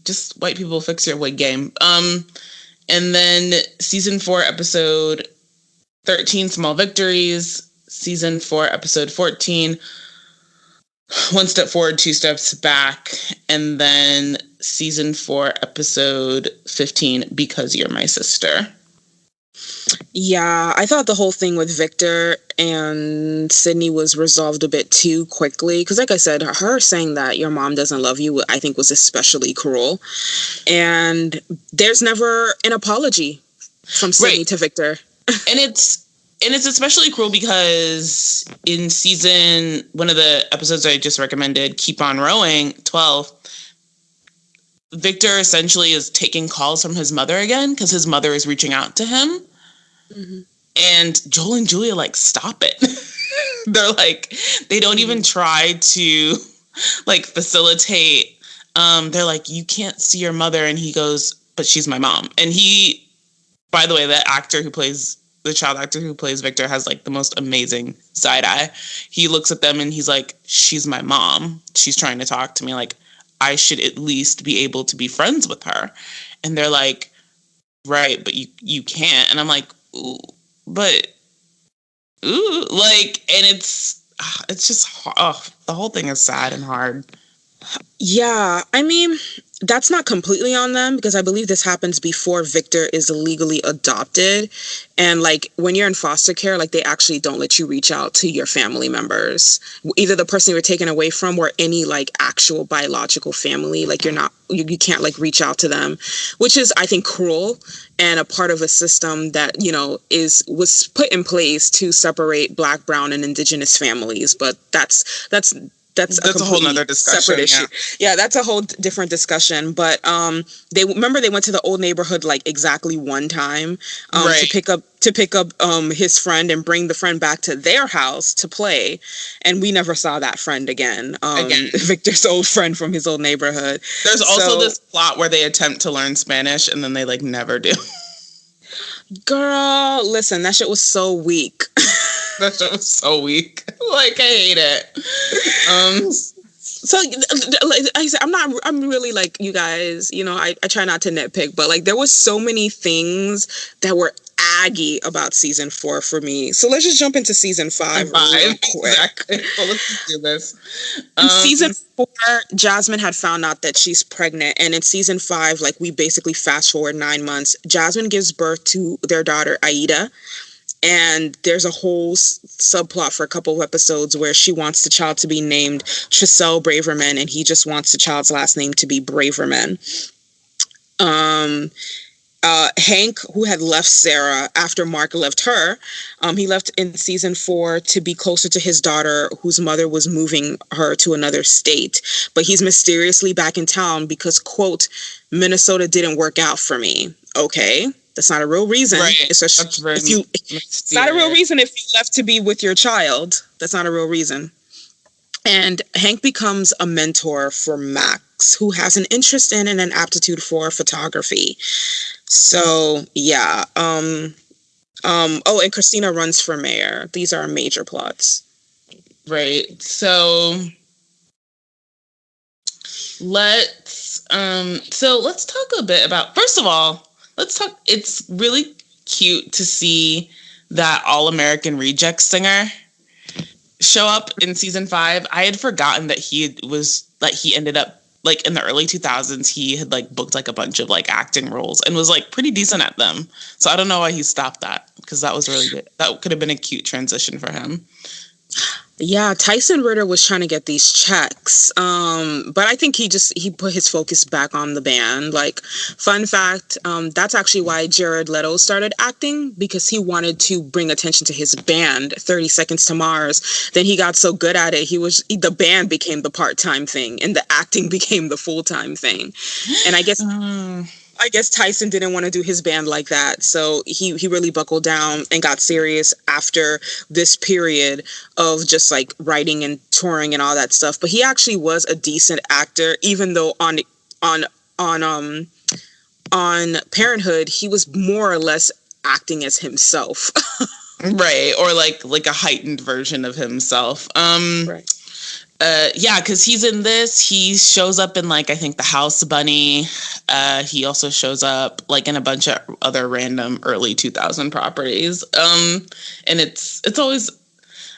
just white people fix your wig game. And then season 4, episode 13, Small Victories. Season 4, episode 14, One Step Forward, Two Steps Back. And then season 4, episode 15, Because You're My Sister. Yeah, I thought the whole thing with Victor and Sydney was resolved a bit too quickly. Because like I said, her saying that your mom doesn't love you, I think was especially cruel. And there's never an apology from Sydney to Victor. And it's especially cruel because in one of the episodes I just recommended, Keep on Rowing, 12, Victor essentially is taking calls from his mother again because his mother is reaching out to him. Mm-hmm. And Joel and Julia like, stop it. They're like, they don't even try to like facilitate. They're like, you can't see your mother. And he goes, but she's my mom. And he, by the way, the child actor who plays Victor has like the most amazing side eye. He looks at them and he's like, she's my mom. She's trying to talk to me. Like, I should at least be able to be friends with her. And they're like, right, but you can't. And I'm like, ooh, like, and it's just, the whole thing is sad and hard. Yeah, I mean, that's not completely on them because I believe this happens before Victor is legally adopted. And like when you're in foster care, like they actually don't let you reach out to your family members, either the person you were taken away from or any like actual biological family. Like you can't like reach out to them, which is, I think, cruel and a part of a system that, was put in place to separate Black, brown, and Indigenous families. But that's a whole nother discussion. Separate issue. Yeah, that's a whole different discussion. But they went to the old neighborhood like exactly one time to pick up his friend and bring the friend back to their house to play, and we never saw that friend again. Victor's old friend from his old neighborhood. There's also this plot where they attempt to learn Spanish and then they like never do. Girl, listen, that shit was so weak. That shit was so weak. Like, I hate it. So, like I said, I'm really like, you guys, I try not to nitpick, but like there was so many things that were aggy about season 4 for me. So let's just jump into season 5 real quick. Exactly. So let's just do this. In season 4, Jasmine had found out that she's pregnant, and in season 5, like, we basically fast forward 9 months. Jasmine gives birth to their daughter Aida, and there's a whole subplot for a couple of episodes where she wants the child to be named Trisselle Braverman, and he just wants the child's last name to be Braverman. Hank, who had left Sarah after Mark left her, he left in season 4 to be closer to his daughter, whose mother was moving her to another state. But he's mysteriously back in town because, quote, Minnesota didn't work out for me. Okay, that's not a real reason. Right. It's not a real reason if you left to be with your child. That's not a real reason. And Hank becomes a mentor for Max, who has an interest in and an aptitude for photography. So, yeah. Oh, and Christina runs for mayor. These are major plots. Right. So let's talk a bit about, first of all, it's really cute to see that All-American Rejects singer show up in season 5. I had forgotten that he ended up, like, in the early 2000s, he had, like, booked, like, a bunch of, like, acting roles and was, like, pretty decent at them. So I don't know why he stopped that, because that was really good. That could have been a cute transition for him. Yeah, Tyson Ritter was trying to get these checks, but I think he put his focus back on the band. Like, fun fact, that's actually why Jared Leto started acting, because he wanted to bring attention to his band, 30 Seconds to Mars. Then he got so good at it, the band became the part-time thing, and the acting became the full-time thing. And I guess Tyson didn't want to do his band like that. So he really buckled down and got serious after this period of just, like, writing and touring and all that stuff. But he actually was a decent actor, even though on Parenthood, he was more or less acting as himself. Right. Or like a heightened version of himself. Right. Yeah, because he's in this. He shows up in, like, I think The House Bunny. He also shows up, like, in a bunch of other random early 2000 properties. And it's always,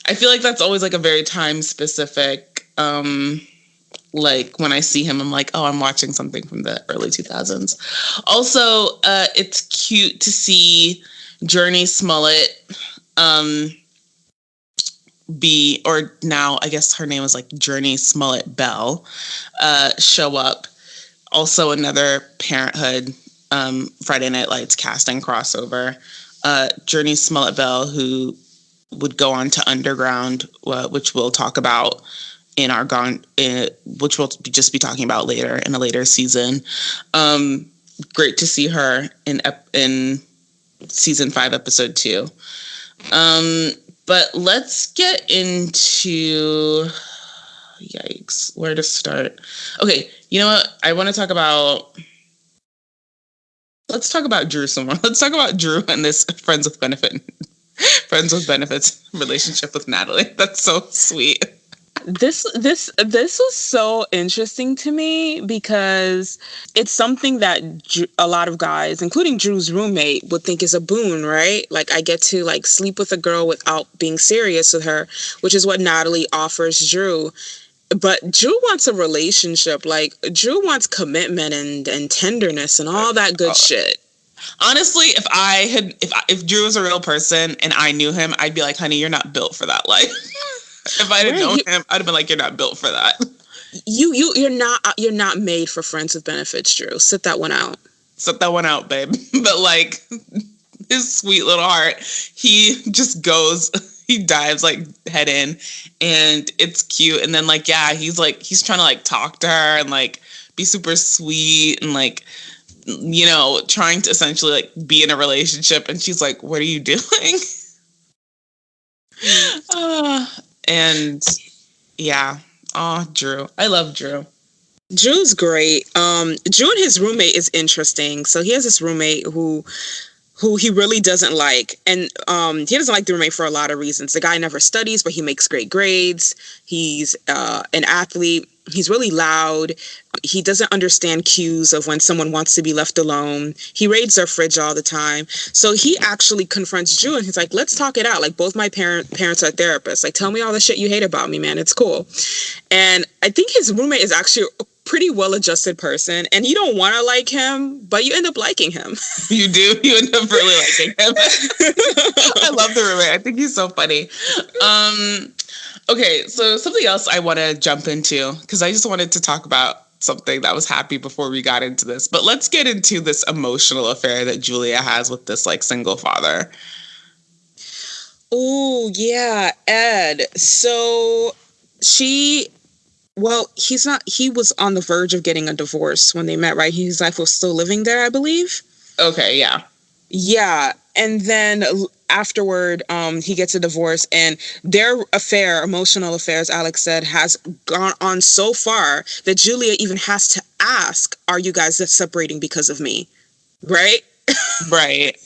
I feel like that's always, like, a very time specific. Like, when I see him, I'm like, oh, I'm watching something from the early 2000s. Also, it's cute to see Journey Smollett. Or now I guess her name is, like, Journey Smollett Bell, show up. Also another Parenthood Friday Night Lights casting crossover. Journey Smollett Bell, who would go on to Underground, which we'll talk about which we'll just be talking about later in a later season. Great to see her in season 5, episode 2. But let's get into, yikes, where to start? Okay, you know what? Let's talk about Drew some more. Let's talk about Drew and this friends with benefits relationship with Natalie. That's so sweet. This was so interesting to me because it's something that a lot of guys, including Drew's roommate, would think is a boon, right? Like, I get to, like, sleep with a girl without being serious with her, which is what Natalie offers Drew. But Drew wants a relationship. Like, Drew wants commitment and tenderness and all that good shit. Honestly, if Drew was a real person and I knew him, I'd be like, honey, you're not built for that life. If I didn't know him, I'd have been like, you're not built for that. You're not made for friends with benefits, Drew. Sit that one out. Sit that one out, babe. But, like, his sweet little heart, he just goes, he dives, like, head in, and it's cute. And then, like, yeah, he's trying to, like, talk to her and, like, be super sweet and, like, you know, trying to essentially, like, be in a relationship. And she's like, what are you doing? And yeah. Oh, Drew. I love Drew. Drew's great. Drew and his roommate is interesting. So he has this roommate who he really doesn't like. And he doesn't like the roommate for a lot of reasons. The guy never studies, but he makes great grades. He's an athlete. He's really loud. He doesn't understand cues of when someone wants to be left alone. He raids their fridge all the time. So he actually confronts Drew and he's like, let's talk it out. Like, both my parents are therapists. Like, tell me all the shit you hate about me, man. It's cool. And I think his roommate is actually a pretty well-adjusted person, and you don't want to like him, but you end up liking him. You do. You end up really liking him. I love the roommate. I think he's so funny. Okay, so something else I want to jump into, because I just wanted to talk about something that was happy before we got into this. But let's get into this emotional affair that Julia has with this like single father. Oh, yeah, Ed. So he was on the verge of getting a divorce when they met, right? His wife was still living there, I believe. Okay, yeah. Yeah. And then afterward, he gets a divorce, and their affair, emotional affair, as Alex said, has gone on so far that Julia even has to ask, are you guys separating because of me? Right? Right.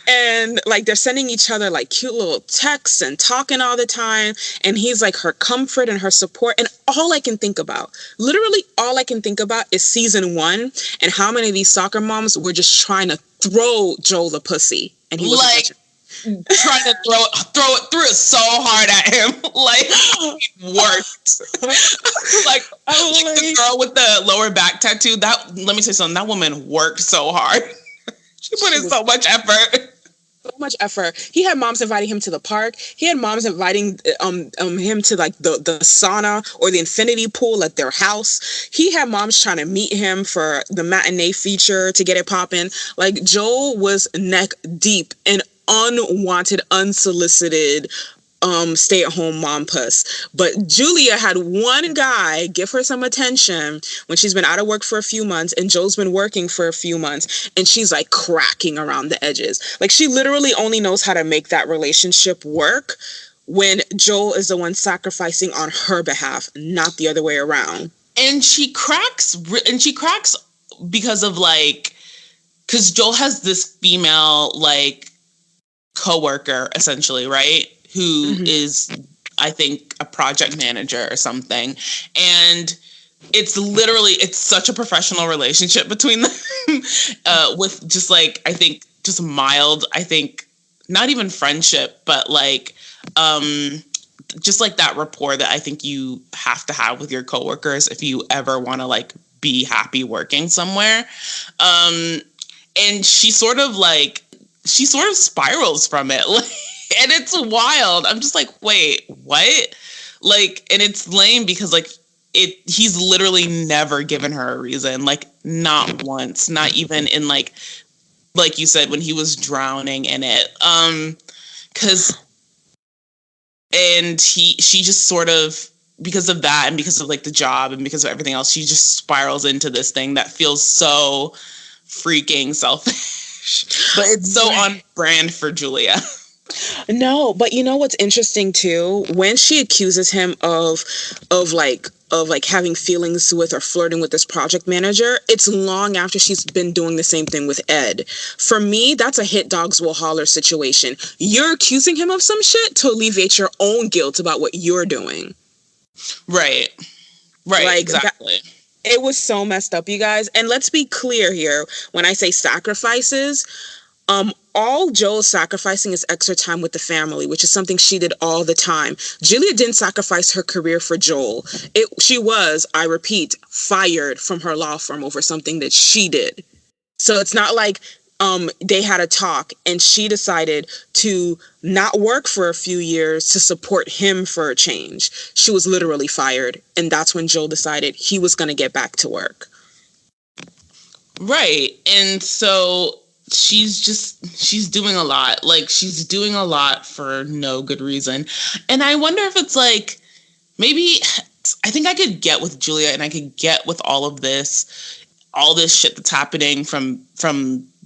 And like they're sending each other like cute little texts and talking all the time. And he's like her comfort and her support. And literally all I can think about is season 1 and how many of these soccer moms were just trying to throw Joel a pussy. And he was like trying to throw it so hard at him. Like it worked. like the girl with the lower back tattoo, let me tell you something, that woman worked so hard. She put in so much effort. So much effort. He had moms inviting him to the park. He had moms inviting him to like the sauna or the infinity pool at their house. He had moms trying to meet him for the matinee feature to get it popping. Like, Joel was neck deep in unwanted, unsolicited stay-at-home mom puss. But Julia had one guy give her some attention when she's been out of work for a few months and Joel's been working for a few months, and she's like cracking around the edges. Like, she literally only knows how to make that relationship work when Joel is the one sacrificing on her behalf, not the other way around. And she cracks because of because Joel has this female like coworker essentially, right? Who is, I think, a project manager or something. And it's such a professional relationship between them with just like, I think, just mild, I think, not even friendship, but like, just like that rapport that I think you have to have with your coworkers if you ever want to like be happy working somewhere. And she sort of spirals from it. Like, and it's wild. I'm just like, wait, what? Like, and it's lame because like he's literally never given her a reason. Like, not once, not even in like you said, when he was drowning in it. She just sort of, because of that and because of like the job and because of everything else, she just spirals into this thing that feels so freaking selfish. But it's so on brand for Julia. No, but you know what's interesting too? When she accuses him of having feelings with or flirting with this project manager, it's long after she's been doing the same thing with Ed. For me, that's a hit dogs will holler situation. You're accusing him of some shit to alleviate your own guilt about what you're doing. Right. Like, exactly. It was so messed up, you guys. And let's be clear here. When I say sacrifices, all Joel's sacrificing is extra time with the family, which is something she did all the time. Julia didn't sacrifice her career for Joel. She was, I repeat, fired from her law firm over something that she did. So it's not like they had a talk and she decided to not work for a few years to support him for a change. She was literally fired. And that's when Joel decided he was going to get back to work. Right. And so she's doing a lot. Like, she's doing a lot for no good reason. And I wonder if it's like, maybe, I think I could get with Julia and I could get with all this shit that's happening from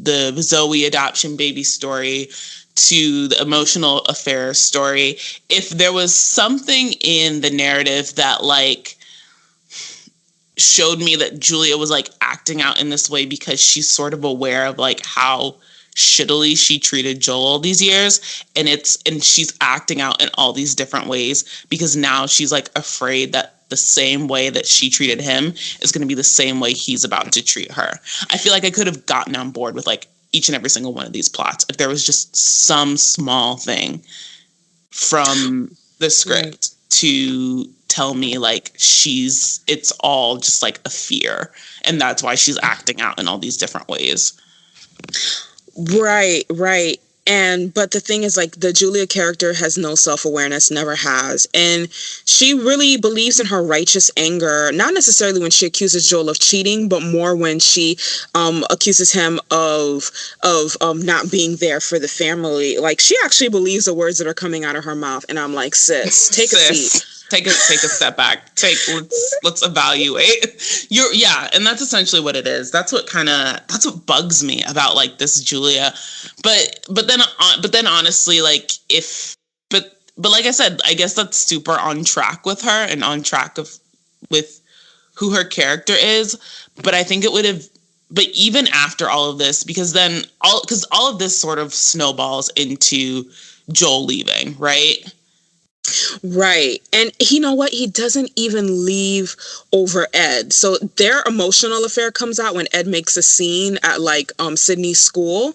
the Zoe adoption baby story to the emotional affair story, if there was something in the narrative that like showed me that Julia was like acting out in this way because she's sort of aware of like how shittily she treated Joel these years, and she's acting out in all these different ways because now she's like afraid that the same way that she treated him is going to be the same way he's about to treat her. I feel like I could have gotten on board with like each and every single one of these plots if there was just some small thing from the script to tell me like it's all just like a fear, and that's why she's acting out in all these different ways. Right. But the thing is, like, the Julia character has no self-awareness, never has. And she really believes in her righteous anger, not necessarily when she accuses Joel of cheating, but more when she accuses him of not being there for the family. Like, she actually believes the words that are coming out of her mouth. And I'm like, sis, take a seat. Take a step back. Let's evaluate. And that's essentially what it is. That's what bugs me about like this Julia. But then honestly, like but like I said, I guess that's super on track with her and on track with who her character is. But I think it would have. But even after all of this, because all of this sort of snowballs into Joel leaving, right? Right. And you know what? He doesn't even leave over Ed. So their emotional affair comes out when Ed makes a scene at like Sydney's school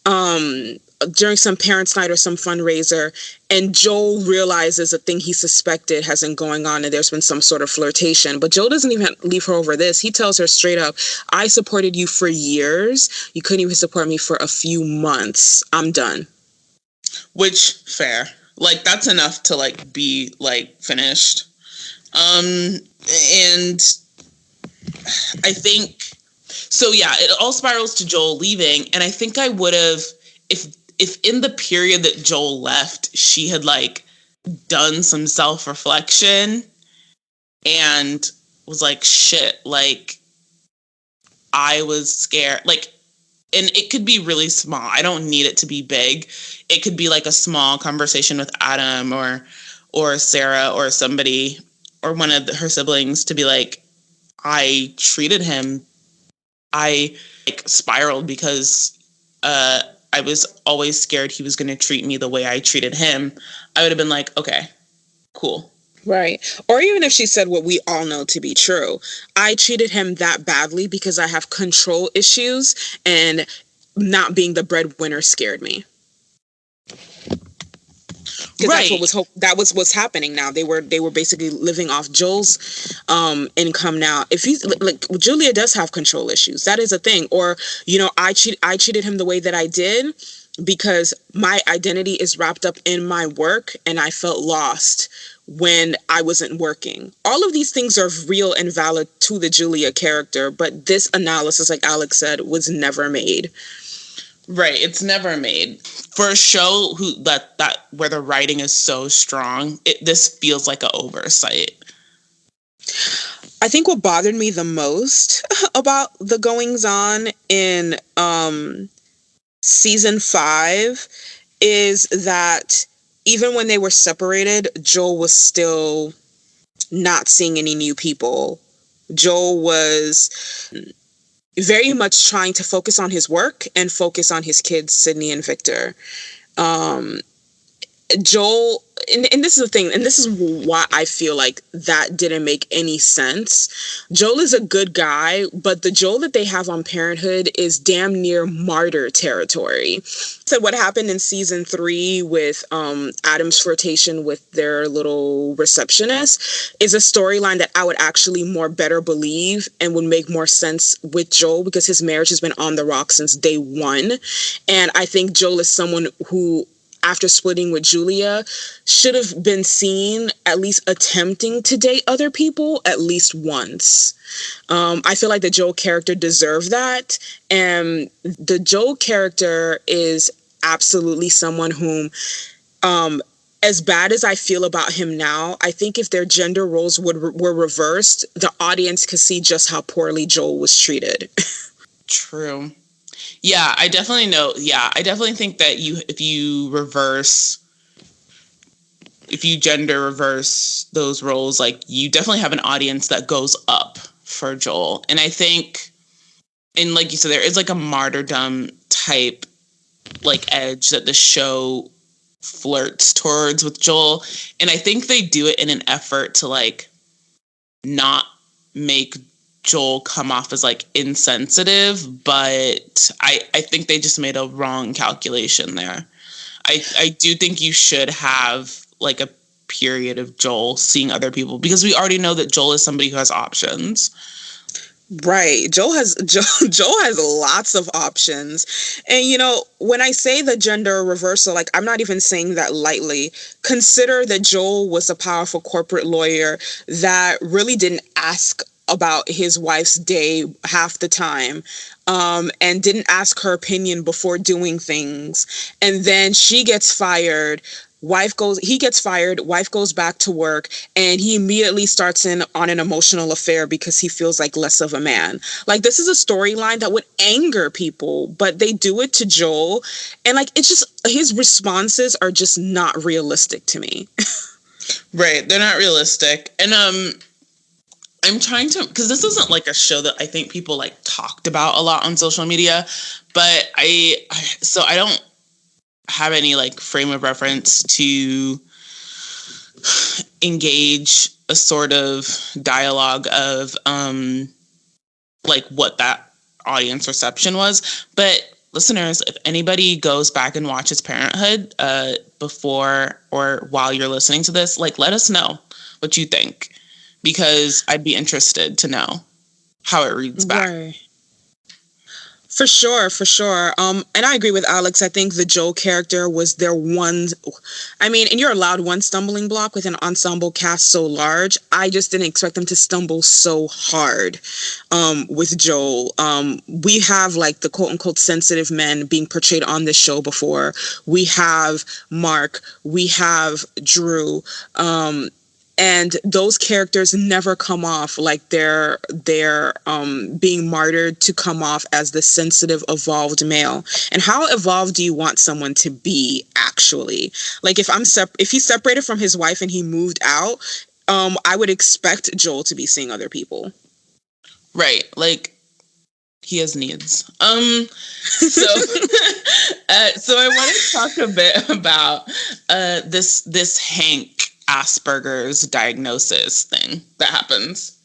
during some parents' night or some fundraiser. And Joel realizes a thing he suspected has been going on and there's been some sort of flirtation. But Joel doesn't even leave her over this. He tells her straight up, I supported you for years. You couldn't even support me for a few months. I'm done. Which, fair. Like, that's enough to, like, be, like, finished. And I think... So, yeah, it all spirals to Joel leaving. And I think I would have... If in the period that Joel left, she had, like, done some self-reflection and was like, shit, like, I was scared. Like, and it could be really small. I don't need it to be big. It could be like a small conversation with Adam or Sarah or somebody or one of her siblings to be like, I treated him. I like spiraled because I was always scared he was going to treat me the way I treated him. I would have been like, okay, cool. Right. Or even if she said what we all know to be true, I treated him that badly because I have control issues and not being the breadwinner scared me. Because that was what's happening now. They were basically living off Joel's income now. If he's like Julia does have control issues, that is a thing. Or I treated him the way that I did because my identity is wrapped up in my work, and I felt lost when I wasn't working. All of these things are real and valid to the Julia character, but this analysis, like Alex said, was never made. Right, it's never made. For a show that where the writing is so strong, this feels like an oversight. I think what bothered me the most about the goings on in season 5 is that even when they were separated, Joel was still not seeing any new people. Joel was very much trying to focus on his work and focus on his kids, Sydney and Victor. Joel, and this is the thing, and this is why I feel like that didn't make any sense. Joel is a good guy, but the Joel that they have on Parenthood is damn near martyr territory. So what happened in season 3 with Adam's flirtation with their little receptionist is a storyline that I would actually better believe and would make more sense with Joel, because his marriage has been on the rocks since day 1. And I think Joel is someone who, after splitting with Julia, should have been seen at least attempting to date other people at least once. I feel like the Joel character deserved that. And the Joel character is absolutely someone whom, as bad as I feel about him now, I think if their gender roles were reversed, the audience could see just how poorly Joel was treated. True. Yeah, I definitely know. Yeah, I definitely think that if you gender reverse those roles, like, you definitely have an audience that goes up for Joel. And I think, and like you said, there is like a martyrdom type like edge that the show flirts towards with Joel. And I think they do it in an effort to like not make Joel come off as like insensitive, but I think they just made a wrong calculation there. I do think you should have like a period of Joel seeing other people, because we already know that Joel is somebody who has options. Right. Joel has lots of options. And when I say the gender reversal, like, I'm not even saying that lightly. Consider that Joel was a powerful corporate lawyer that really didn't ask about his wife's day half the time, and didn't ask her opinion before doing things. And then she gets fired. He gets fired, wife goes back to work, and he immediately starts on an emotional affair because he feels like less of a man. Like, this is a storyline that would anger people, but they do it to Joel. And like, it's just, his responses are just not realistic to me. Right. They're not realistic. And, I'm trying to, because this isn't like a show that I think people like talked about a lot on social media, but so I don't have any like frame of reference to engage a sort of dialogue of like what that audience reception was. But listeners, if anybody goes back and watches Parenthood before or while you're listening to this, like, let us know what you think, because I'd be interested to know how it reads back. Right. For sure. And I agree with Alex. I think the Joel character was their one. I mean, and you're allowed one stumbling block with an ensemble cast so large. I just didn't expect them to stumble so hard with Joel. We have like the quote unquote sensitive men being portrayed on this show before. We have Mark. We have Drew. And those characters never come off like they're being martyred to come off as the sensitive, evolved male. And how evolved do you want someone to be, actually? Like, if he's separated from his wife and he moved out, I would expect Joel to be seeing other people. Right. Like, he has needs. So I want to talk a bit about this Hank Asperger's diagnosis thing that happens.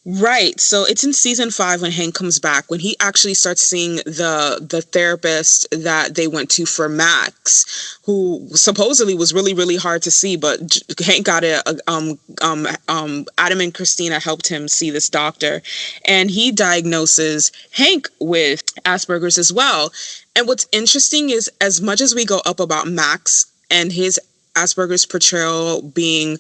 Right. So it's in season 5 when Hank comes back, when he actually starts seeing the therapist that they went to for Max, who supposedly was really, really hard to see, but Hank got Adam and Christina helped him see this doctor, and he diagnoses Hank with Asperger's as well. And what's interesting is, as much as we go up about Max and his Asperger's portrayal being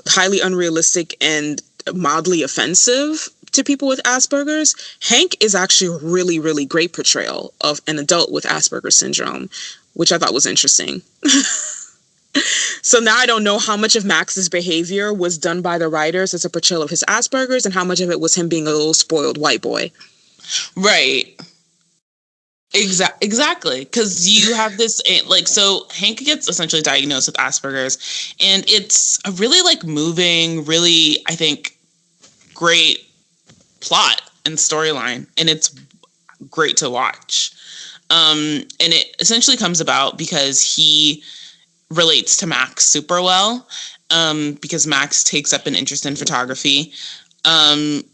highly unrealistic and mildly offensive to people with Asperger's, Hank is actually a really, really great portrayal of an adult with Asperger's syndrome, which I thought was interesting. So now I don't know how much of Max's behavior was done by the writers as a portrayal of his Asperger's and how much of it was him being a little spoiled white boy. Right. Exactly. Because you have this, like, so Hank gets essentially diagnosed with Asperger's, and it's a really like moving, really, I think, great plot and storyline, and it's great to watch. And it essentially comes about because he relates to Max super well, because Max takes up an interest in photography, and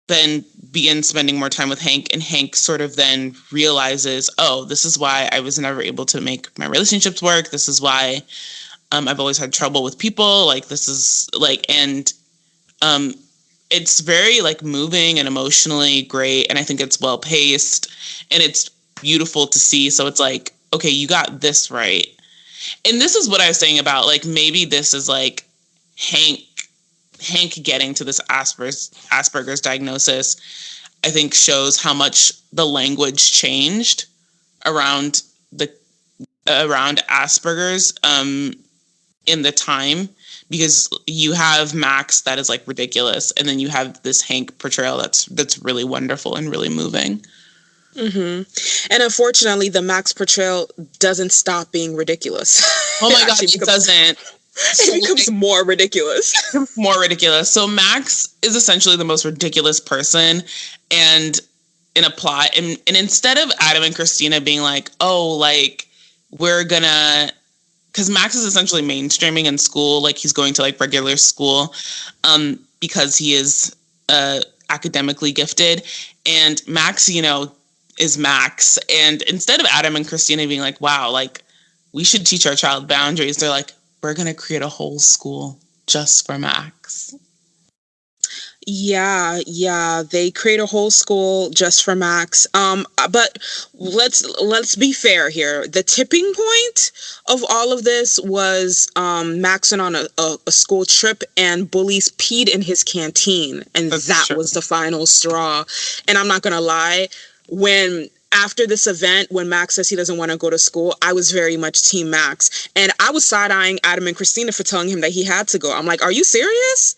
then begins spending more time with Hank, and Hank sort of then realizes, oh, this is why I was never able to make my relationships work. This is why I've always had trouble with people. Like, this is like, and it's very like moving and emotionally great. And I think it's well paced and it's beautiful to see. So it's like, okay, you got this right. And this is what I was saying about, like, maybe this is like Hank getting to this Asperger's diagnosis, I think shows how much the language changed around Asperger's in the time, because you have Max that is like ridiculous, and then you have this Hank portrayal that's really wonderful and really moving. Mm-hmm. And unfortunately, the Max portrayal doesn't stop being ridiculous. Oh my God, it doesn't. It becomes more ridiculous. More ridiculous. So Max is essentially the most ridiculous person, and in a plot, and instead of Adam and Christina being like, oh, like, we're gonna because Max is essentially mainstreaming in school, like he's going to like regular school, because he is academically gifted, and Max, is Max. And instead of Adam and Christina being like, wow, like we should teach our child boundaries, they're like, we're gonna create a whole school just for Max. Yeah, they create a whole school just for Max. But let's be fair here. The tipping point of all of this was Max went on a school trip and bullies peed in his canteen, and that was the final straw. And I'm not gonna lie, after this event, when Max says he doesn't want to go to school, I was very much Team Max, and I was side-eyeing Adam and Christina for telling him that he had to go. I'm like, are you serious?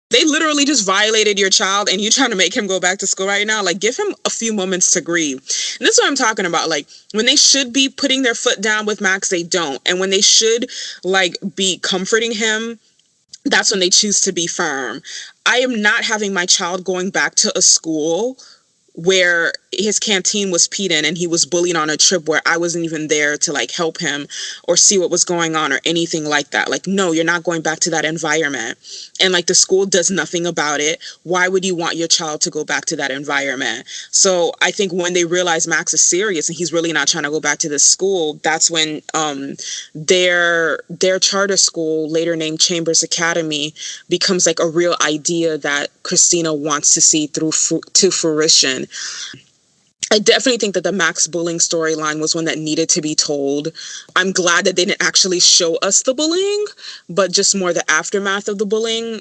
They literally just violated your child and you trying to make him go back to school right now? Like, give him a few moments to grieve. And this is what I'm talking about. Like, when they should be putting their foot down with Max, they don't. And when they should, like, be comforting him, that's when they choose to be firm. I am not having my child going back to a school where his canteen was peed in and he was bullied on a trip where I wasn't even there to like help him or see what was going on or anything like that. Like, no, you're not going back to that environment. And like the school does nothing about it. Why would you want your child to go back to that environment? So I think when they realize Max is serious and he's really not trying to go back to this school, that's when their charter school, later named Chambers Academy, becomes like a real idea that Christina wants to see through to fruition. I definitely think that the Max bullying storyline was one that needed to be told. I'm glad that they didn't actually show us the bullying, but just more the aftermath of the bullying.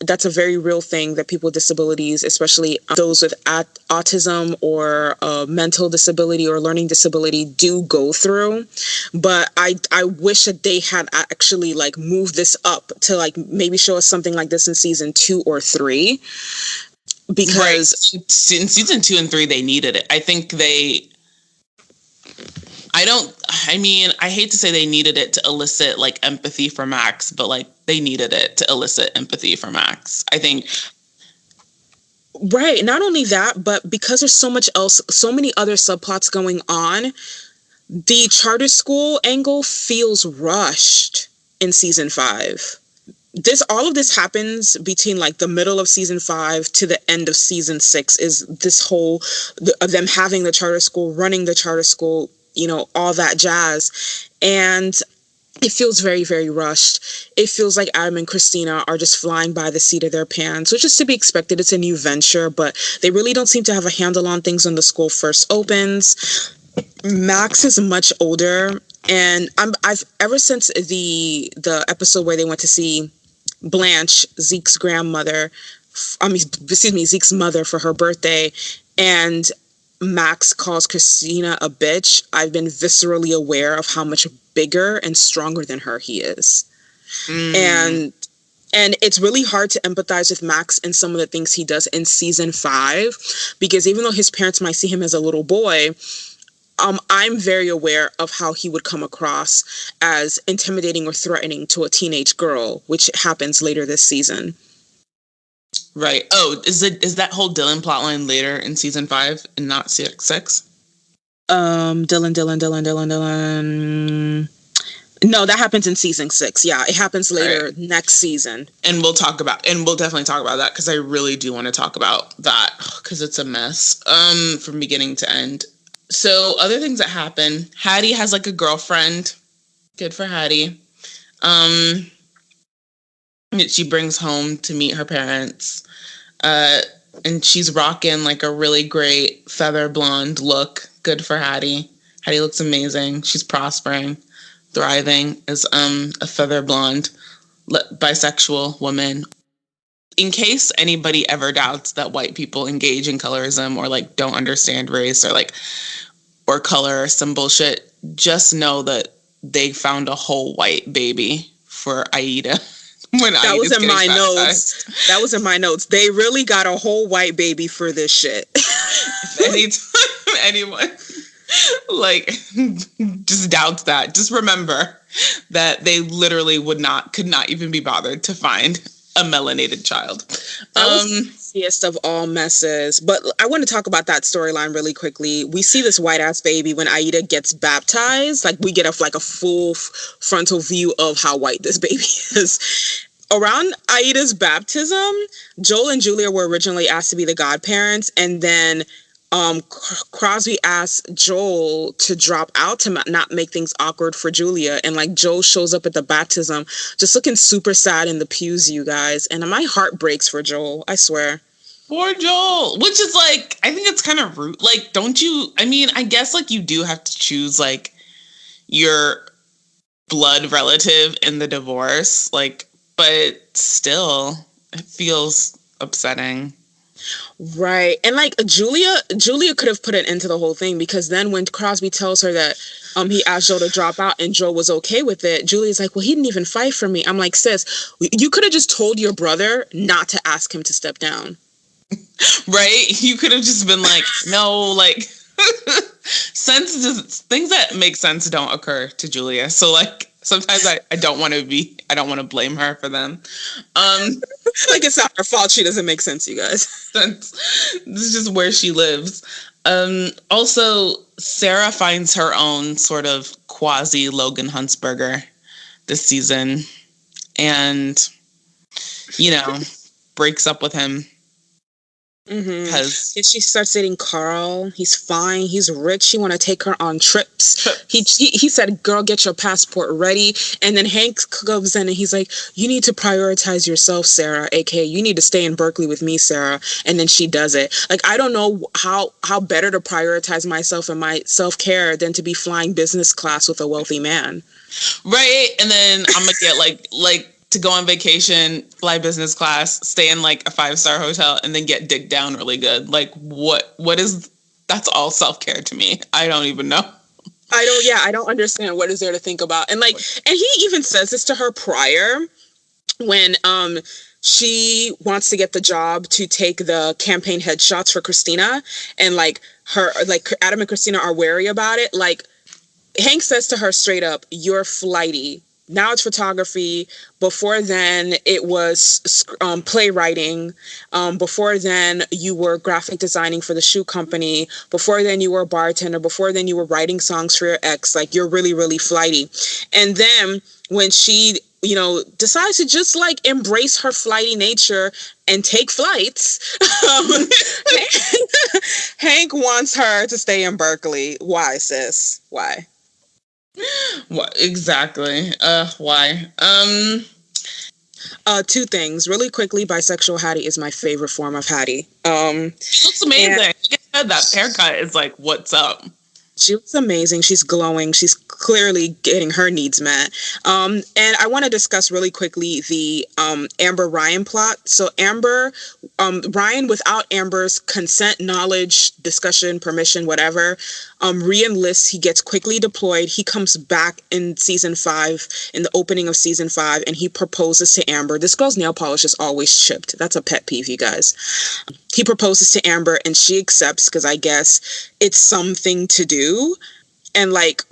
That's a very real thing that people with disabilities, especially those with autism or mental disability or learning disability, do go through. But I wish that they had actually like moved this up to like maybe show us something like this in season 2 or 3. Because in season 2 and 3, they needed it. I hate to say they needed it to elicit like empathy for Max, but like they needed it to elicit empathy for Max, I think. Right. Not only that, but because there's so much else, so many other subplots going on, the charter school angle feels rushed in season 5. All of this happens between like the middle of season 5 to the end of season 6, is this whole of them having the charter school, running the charter school, all that jazz. And it feels very, very rushed. It feels like Adam and Christina are just flying by the seat of their pants, which is to be expected. It's a new venture, but they really don't seem to have a handle on things when the school first opens. Max is much older, and I've ever since the episode where they went to see Blanche, Zeke's mother for her birthday, and Max calls Christina a bitch, I've been viscerally aware of how much bigger and stronger than her he is. And it's really hard to empathize with Max and some of the things he does in season 5, because even though his parents might see him as a little boy, I'm very aware of how he would come across as intimidating or threatening to a teenage girl, which happens later this season. Right. Oh, is that whole Dylan plotline later in season 5 and not 6? Dylan. No, that happens in season 6. Yeah, it happens later next season. And we'll definitely talk about that, because I really do want to talk about that, because it's a mess from beginning to end. So other things that happen, Hattie has like a girlfriend. Good for Hattie. That she brings home to meet her parents. And she's rocking like a really great feather blonde look. Good for Hattie. Hattie looks amazing. She's prospering, thriving as a feather blonde bisexual woman. In case anybody ever doubts that white people engage in colorism or like don't understand race or like or color or some bullshit, just know that they found a whole white baby for Aida. That was in my notes. That was in my notes. They really got a whole white baby for this shit. Anytime anyone like just doubts that, just remember that they literally could not even be bothered to find a melanated child. That was the messiest of all messes. But I want to talk about that storyline really quickly. We see this white ass baby when Aida gets baptized. Like we get a full frontal view of how white this baby is. Around Aida's baptism, Joel and Julia were originally asked to be the godparents, and then Crosby asked Joel to drop out to not make things awkward for Julia, and like Joel shows up at the baptism just looking super sad in the pews, you guys, and my heart breaks for Joel, I swear. Poor Joel, which is like, I think it's kind of rude. Like, don't you, I mean, I guess like you do have to choose like your blood relative in the divorce, like, but still it feels upsetting. Right. And like Julia could have put an end to the whole thing, because then when Crosby tells her that he asked Joe to drop out and Joe was okay with it, Julia's like, well, he didn't even fight for me. I'm like, sis, you could have just told your brother not to ask him to step down. Right? You could have just been like, no, like things that make sense don't occur to Julia. So like sometimes I don't want to blame her for them. Like it's not her fault she doesn't make sense, you guys. This is just where she lives. Also, Sarah finds her own sort of quasi Logan Huntsberger this season, and breaks up with him. Because she starts dating Carl. He's fine. He's rich. He want to take her on trips. He said, girl, get your passport ready. And then Hank comes in and he's like, you need to prioritize yourself, Sarah, aka you need to stay in Berkeley with me, Sarah. And then she does it. Like, I don't know how better to prioritize myself and my self-care than to be flying business class with a wealthy man. Right. And then I'm gonna get like to go on vacation, fly business class, stay in like a 5-star hotel, and then get digged down really good. Like what is, that's all self-care to me. I don't even know. I don't understand what is there to think about. And like, and he even says this to her prior when she wants to get the job to take the campaign headshots for Christina, and like Adam and Christina are wary about it. Like Hank says to her straight up, you're flighty. Now it's photography. Before then, it was playwriting. Before then, you were graphic designing for the shoe company. Before then, you were a bartender. Before then, you were writing songs for your ex. Like, you're really, really flighty. And then when she, decides to just like embrace her flighty nature and take flights, Hank wants her to stay in Berkeley. Why, sis? Why? What exactly? Why? Two things really quickly. Bisexual Hattie is my favorite form of Hattie. She looks amazing. Like I said, that haircut is like, what's up? She looks amazing. She's glowing. She's clearly getting her needs met. And I want to discuss really quickly the Amber Ryan plot. So Ryan, without Amber's consent, knowledge, discussion, permission, whatever, re-enlists. He gets quickly deployed. He comes back in season 5, in the opening of season 5, and he proposes to Amber. This girl's nail polish is always chipped. That's a pet peeve, you guys. He proposes to Amber and she accepts because I guess it's something to do. And like,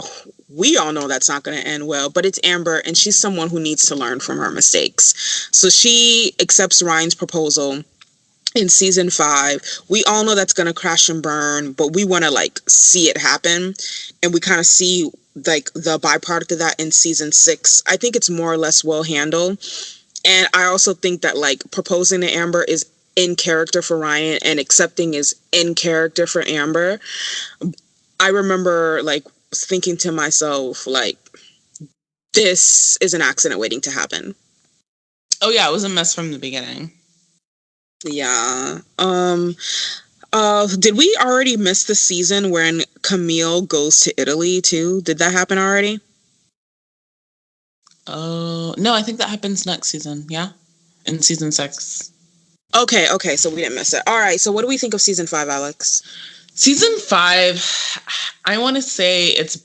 we all know that's not going to end well, but it's Amber and she's someone who needs to learn from her mistakes. So she accepts Ryan's proposal in season 5. We all know that's going to crash and burn, but we want to like see it happen. And we kind of see like the byproduct of that in season 6. I think it's more or less well handled. And I also think that like proposing to Amber is in character for Ryan and accepting is in character for Amber. I remember like thinking to myself, like, this is an accident waiting to happen. Oh yeah, it was a mess from the beginning. Yeah. Did we already miss the season when Camille goes to Italy too? Did that happen already? Oh, no, I think that happens next season. Yeah. In season 6. Okay, so we didn't miss it. All right, so what do we think of season 5, Alex? Season 5, I want to say it's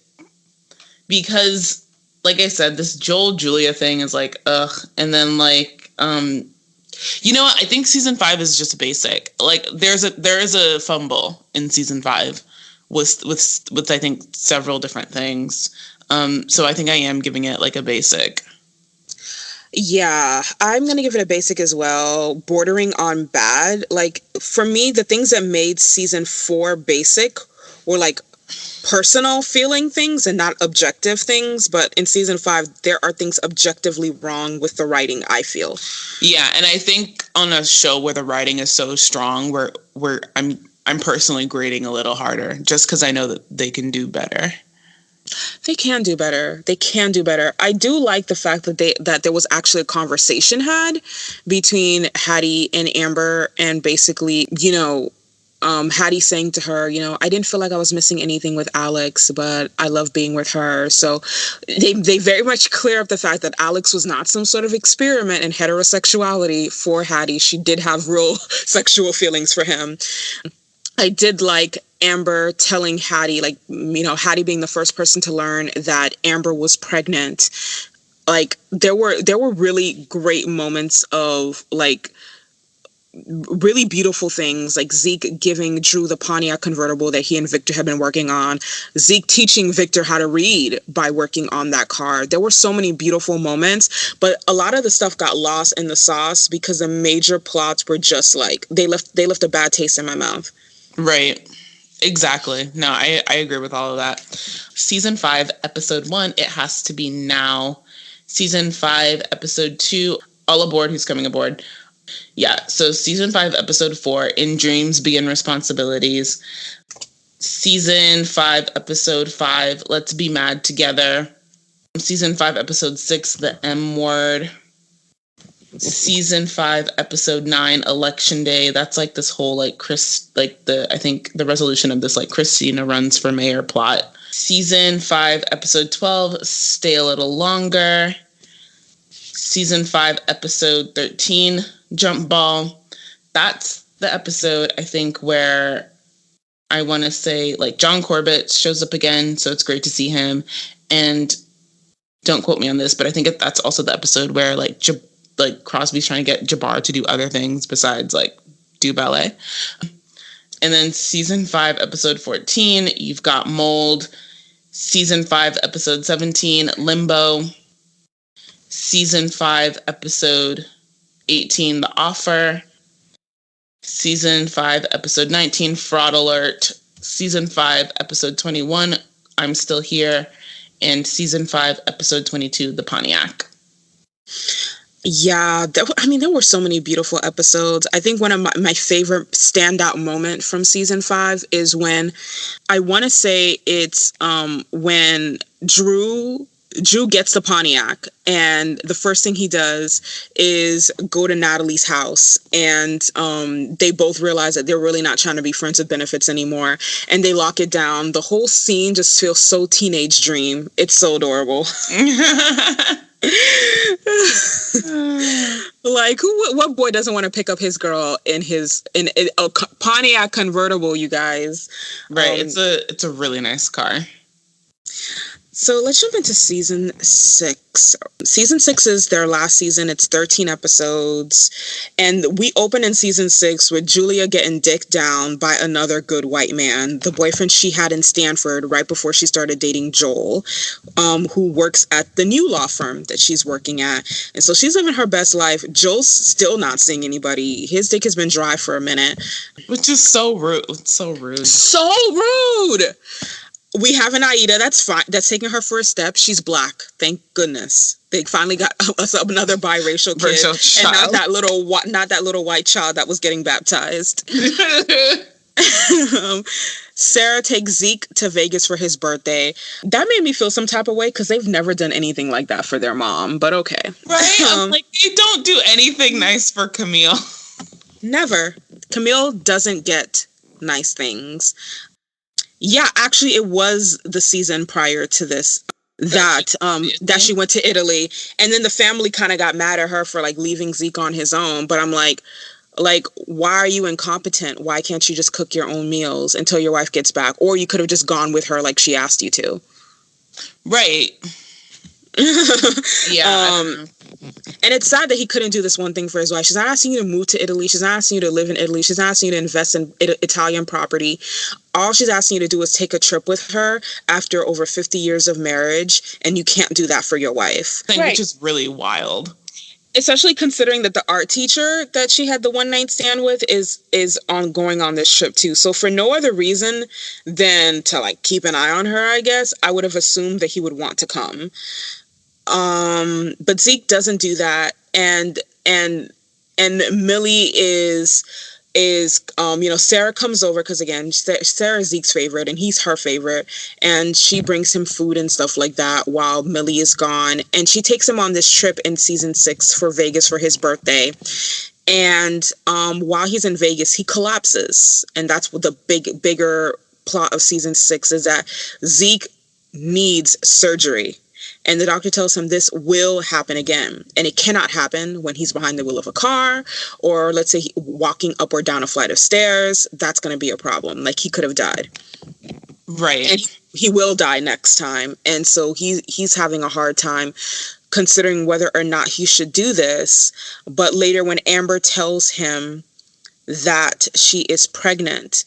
because, like I said, this Joel-Julia thing is like, ugh. And then like, you know what? I think season 5 is just basic. Like there is a fumble in season 5 with I think several different things. So I think I am giving it like a basic. Yeah, I'm gonna give it a basic as well, bordering on bad. Like, for me, the things that made season 4 basic were like personal feeling things and not objective things. But in season 5, there are things objectively wrong with the writing, I feel. Yeah, and I think on a show where the writing is so strong, where I'm personally grading a little harder just because I know that they can do better. They can do better. They can do better. I do like the fact that there was actually a conversation had between Hattie and Amber, and basically, Hattie saying to her, I didn't feel like I was missing anything with Alex, but I love being with her. So they very much clear up the fact that Alex was not some sort of experiment in heterosexuality for Hattie. She did have real sexual feelings for him. I did like Amber telling Hattie, like, Hattie being the first person to learn that Amber was pregnant. Like, there were really great moments of, like, really beautiful things, like Zeke giving Drew the Pontiac convertible that he and Victor had been working on, Zeke teaching Victor how to read by working on that car. There were so many beautiful moments, but a lot of the stuff got lost in the sauce because the major plots were just like, they left a bad taste in my mouth. Right. Exactly. No, I agree with all of that. Season 5, episode 1, It Has to Be Now. Season 5, episode 2, All Aboard, Who's Coming Aboard. Yeah, so season 5, episode 4, In Dreams Begin Responsibilities. Season 5, episode 5, Let's Be Mad Together. Season 5, episode 6, The M Word. Season 5, episode 9, Election Day. That's like this whole I think the resolution of this like Christina runs for mayor plot. Season 5, episode 12, Stay a Little Longer. Season 5, episode 13, Jump Ball. That's the episode, I think, where I want to say, like, John Corbett shows up again, so it's great to see him. And don't quote me on this, but I think that's also the episode where, like Crosby's trying to get Jabbar to do other things besides, like, do ballet. And then season 5, episode 14, you've got Mold. Season 5, episode 17, Limbo. Season 5, episode 18, The Offer. Season 5, episode 19, Fraud Alert. Season 5, episode 21, I'm Still Here. And season 5, episode 22, The Pontiac. Yeah, there were so many beautiful episodes. I think one of my favorite standout moment from season 5 is when, I want to say it's when Drew gets the Pontiac, and the first thing he does is go to Natalie's house, and they both realize that they're really not trying to be friends with benefits anymore, and they lock it down. The whole scene just feels so teenage dream. It's so adorable. Like, what boy doesn't want to pick up his girl in a Pontiac convertible, you guys? Right. It's a really nice car. So let's jump into season 6. Season 6 is their last season. It's 13 episodes. And we open in season 6 with Julia getting dicked down by another good white man, the boyfriend she had in Stanford right before she started dating Joel, who works at the new law firm that she's working at. And so she's living her best life. Joel's still not seeing anybody. His dick has been dry for a minute. Which is so rude. So rude. So rude! We have an Aida that's fine, that's taking her first step. She's Black, thank goodness. They finally got us another biracial kid, and not that little white child that was getting baptized. Sarah takes Zeke to Vegas for his birthday. That made me feel some type of way because they've never done anything like that for their mom. But okay, right? I'm like, they don't do anything nice for Camille. Never. Camille doesn't get nice things. Yeah, actually, it was the season prior to this that she went to Italy, and then the family kind of got mad at her for like leaving Zeke on his own. But I'm like, why are you incompetent? Why can't you just cook your own meals until your wife gets back? Or you could have just gone with her like she asked you to. Right. Yeah. And it's sad that he couldn't do this one thing for his wife. She's not asking you to move to Italy. She's not asking you to live in Italy. She's not asking you to invest in Italian property. All she's asking you to do is take a trip with her after over 50 years of marriage, and you can't do that for your wife. Which is really wild. especially considering that the art teacher that she had the one night stand with is on going on this trip too. So for no other reason than to like keep an eye on her, I guess I would have assumed that he would want to come. But Zeke doesn't do that, and Millie is Sarah comes over because again Sarah's Zeke's favorite and he's her favorite, and she brings him food and stuff like that while Millie is gone, and she takes him on this trip in season 6 for Vegas for his birthday. And while he's in Vegas he collapses, and that's what the bigger plot of season 6 is, that Zeke needs surgery. And the doctor tells him this will happen again. And it cannot happen when he's behind the wheel of a car, or let's say walking up or down a flight of stairs. That's going to be a problem. Like, he could have died. Right. And he will die next time. And so he's having a hard time considering whether or not he should do this. But later when Amber tells him that she is pregnant,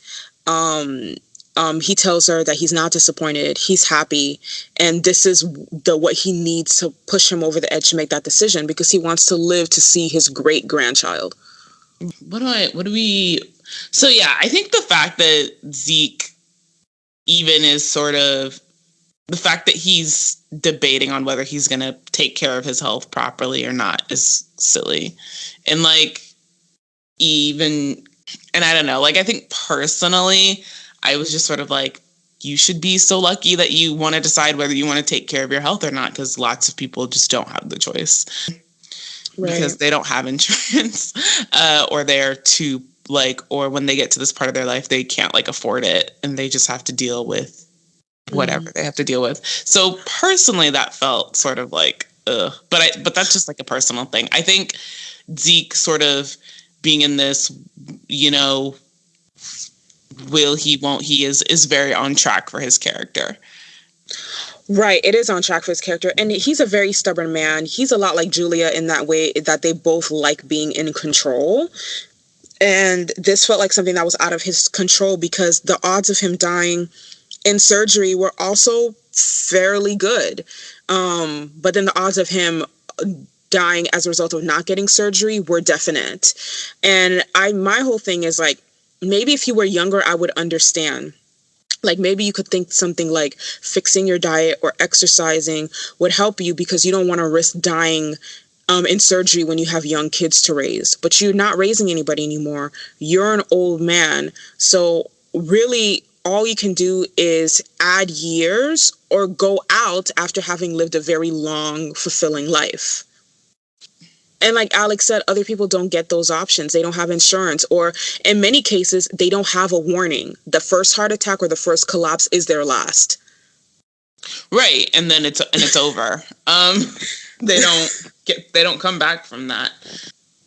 he tells her that he's not disappointed, he's happy, and this is what he needs to push him over the edge to make that decision, because he wants to live to see his great grandchild. So yeah, I think the fact that Zeke even is sort of, the fact that he's debating on whether he's going to take care of his health properly or not is silly. And like, and I don't know, like, I think personally, I was just sort of like, you should be so lucky that you want to decide whether you want to take care of your health or not, because lots of people just don't have the choice. Right. Because they don't have insurance, or they're too, like, or when they get to this part of their life, they can't like afford it, and they just have to deal with whatever they have to deal with. So personally, that felt sort of like, ugh. But that's just like a personal thing. I think Zeke sort of being in this, will he, won't he, is very on track for his character. Right, it is on track for his character, and he's a very stubborn man. He's a lot like Julia in that way, that they both like being in control, and this felt like something that was out of his control, because the odds of him dying in surgery were also fairly good, but then the odds of him dying as a result of not getting surgery were definite. And my whole thing is like, maybe if you were younger, I would understand. Like, maybe you could think something like fixing your diet or exercising would help you, because you don't want to risk dying in surgery when you have young kids to raise. But you're not raising anybody anymore. You're an old man. So really, all you can do is add years or go out after having lived a very long, fulfilling life. And like Alex said, other people don't get those options. They don't have insurance, or in many cases, they don't have a warning. The first heart attack or the first collapse is their last. Right, and then it's over. They don't come back from that.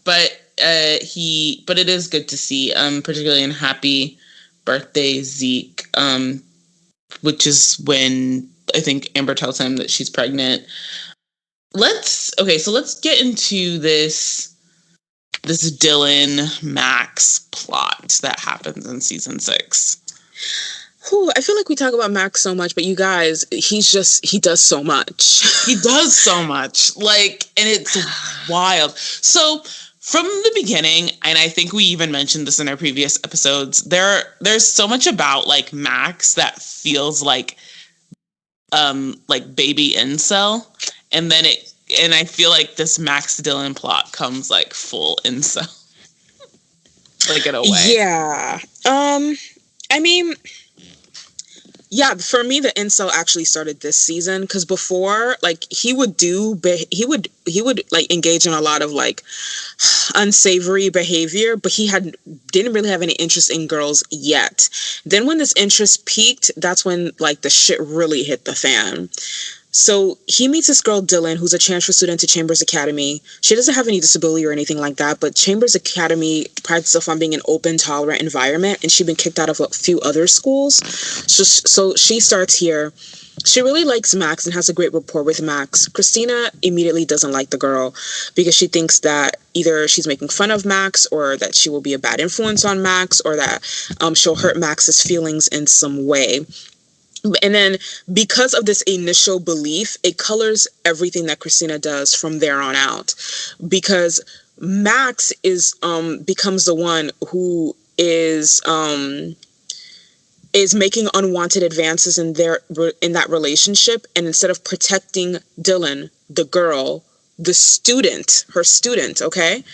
But it is good to see, particularly in Happy Birthday, Zeke, which is when I think Amber tells him that she's pregnant. Let's get into this Dylan Max plot that happens in season 6. I feel like we talk about Max so much, but you guys, he does so much. He does so much, like, and it's wild. So from the beginning, and I think we even mentioned this in our previous episodes, there's so much about like Max that feels like baby incel. And I feel like this Max Dylan plot comes like full incel, like in a way. Yeah. I mean, yeah, for me, the incel actually started this season, because before, like, he would like engage in a lot of like unsavory behavior, but he didn't really have any interest in girls yet. Then when this interest peaked, that's when like the shit really hit the fan. So he meets this girl, Dylan, who's a transfer student to Chambers Academy. She doesn't have any disability or anything like that, but Chambers Academy prides itself on being an open, tolerant environment, and she'd been kicked out of a few other schools. So she starts here. She really likes Max and has a great rapport with Max. Christina immediately doesn't like the girl because she thinks that either she's making fun of Max, or that she will be a bad influence on Max, or that she'll hurt Max's feelings in some way. And then because of this initial belief, it colors everything that Christina does from there on out. Because Max is becomes the one who is making unwanted advances in that relationship, and instead of protecting Dylan, the girl, her student, okay,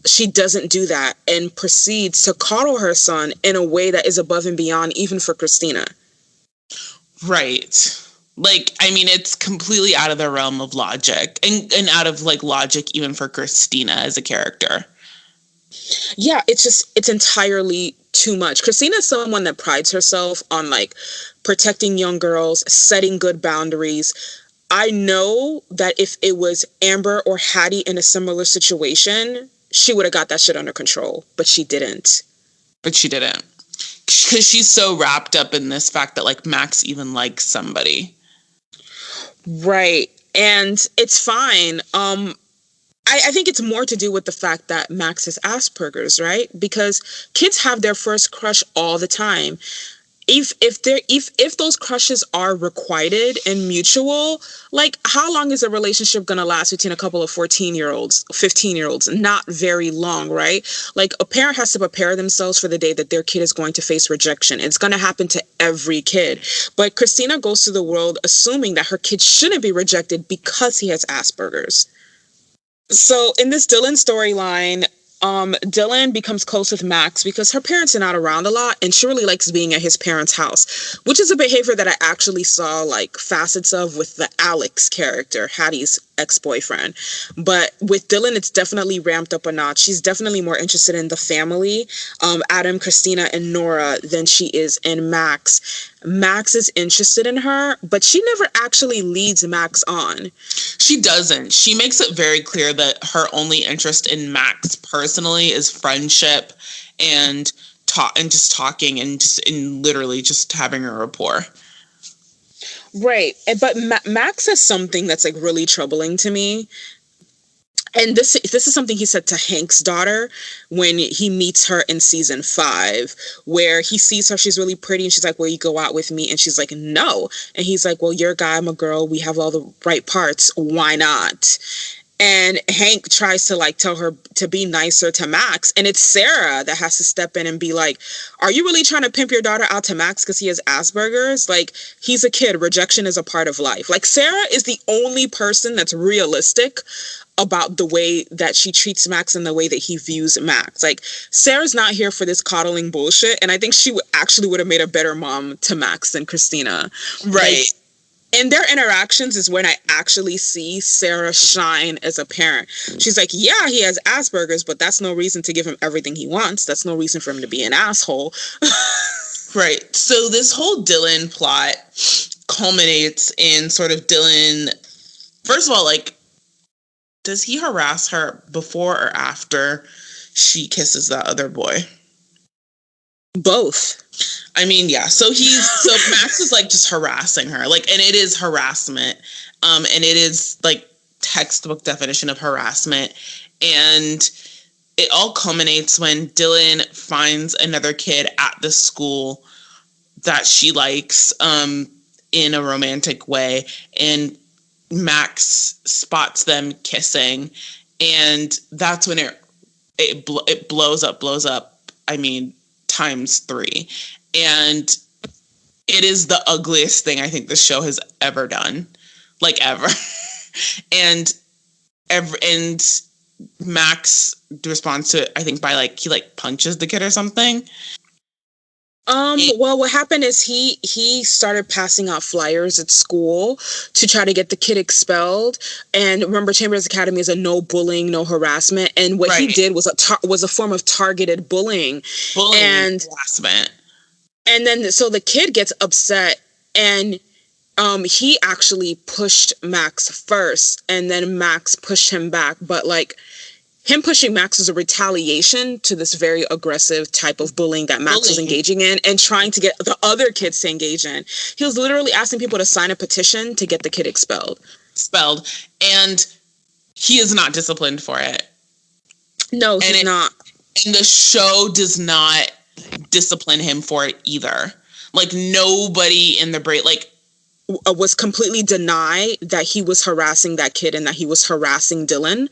she doesn't do that and proceeds to coddle her son in a way that is above and beyond even for Christina. Right. Like, I mean, it's completely out of the realm of logic and out of like logic even for Christina as a character. Yeah, it's entirely too much. Christina is someone that prides herself on like protecting young girls, setting good boundaries. I know that if it was Amber or Hattie in a similar situation, she would have got that shit under control, but she didn't. Because she's so wrapped up in this fact that like Max even likes somebody. Right. And it's fine. I think it's more to do with the fact that Max has Asperger's, right? Because kids have their first crush all the time. If those crushes are requited and mutual, like how long is a relationship gonna last between a couple of 14-year-olds, 15-year-olds? Not very long, right? Like a parent has to prepare themselves for the day that their kid is going to face rejection. It's gonna happen to every kid. But Christina goes through the world assuming that her kid shouldn't be rejected because he has Asperger's. So in this Dylan storyline, Dylan becomes close with Max because her parents are not around a lot, and she really likes being at his parents' house, which is a behavior that I actually saw like facets of with the Alex character, Hattie's ex-boyfriend. But with Dylan, it's definitely ramped up a notch. She's definitely more interested in the family, Adam, Christina, and Nora, than she is in Max. Max is interested in her, but she never actually leads Max on. She doesn't. She makes it very clear that her only interest in Max personally is friendship and just talking and literally just having a rapport. Right. But Max says something that's like really troubling to me. And this is something he said to Hank's daughter when he meets her in season 5, where he sees her, she's really pretty, and she's like, will you go out with me? And she's like, no. And he's like, well, you're a guy, I'm a girl, we have all the right parts, why not? And Hank tries to like tell her to be nicer to Max, and it's Sarah that has to step in and be like, are you really trying to pimp your daughter out to Max because he has Asperger's? Like, he's a kid, rejection is a part of life. Like, Sarah is the only person that's realistic about the way that she treats Max and the way that he views Max. Like, Sarah's not here for this coddling bullshit, and I think she would have made a better mom to Max than Christina. Right. Like, in their interactions is when I actually see Sarah shine as a parent. She's like, yeah, he has Asperger's, but that's no reason to give him everything he wants. That's no reason for him to be an asshole. Right. So this whole Dylan plot culminates in sort of Dylan, first of all, like, does he harass her before or after she kisses that other boy? Both. I mean, yeah. So Max is like just harassing her. Like, and it is harassment. And it is like textbook definition of harassment. And it all culminates when Dylan finds another kid at the school that she likes in a romantic way. And Max spots them kissing. And that's when it blows up. I mean, times 3. And it is the ugliest thing I think the show has ever done, like ever. and Max responds to it, I think, by like he like punches the kid or something. Well, what happened is he started passing out flyers at school to try to get the kid expelled. And remember, Chambers Academy is a no bullying, no harassment. And what he did was a form of targeted bullying and harassment. And then so the kid gets upset, and he actually pushed Max first, and then Max pushed him back. But like, him pushing Max was a retaliation to this very aggressive type of bullying that Max was engaging in and trying to get the other kids to engage in. He was literally asking people to sign a petition to get the kid expelled. And he is not disciplined for it. No, he's not. And the show does not discipline him for it either. Like nobody in the break, like was completely deny that he was harassing that kid and that he was harassing Dylan.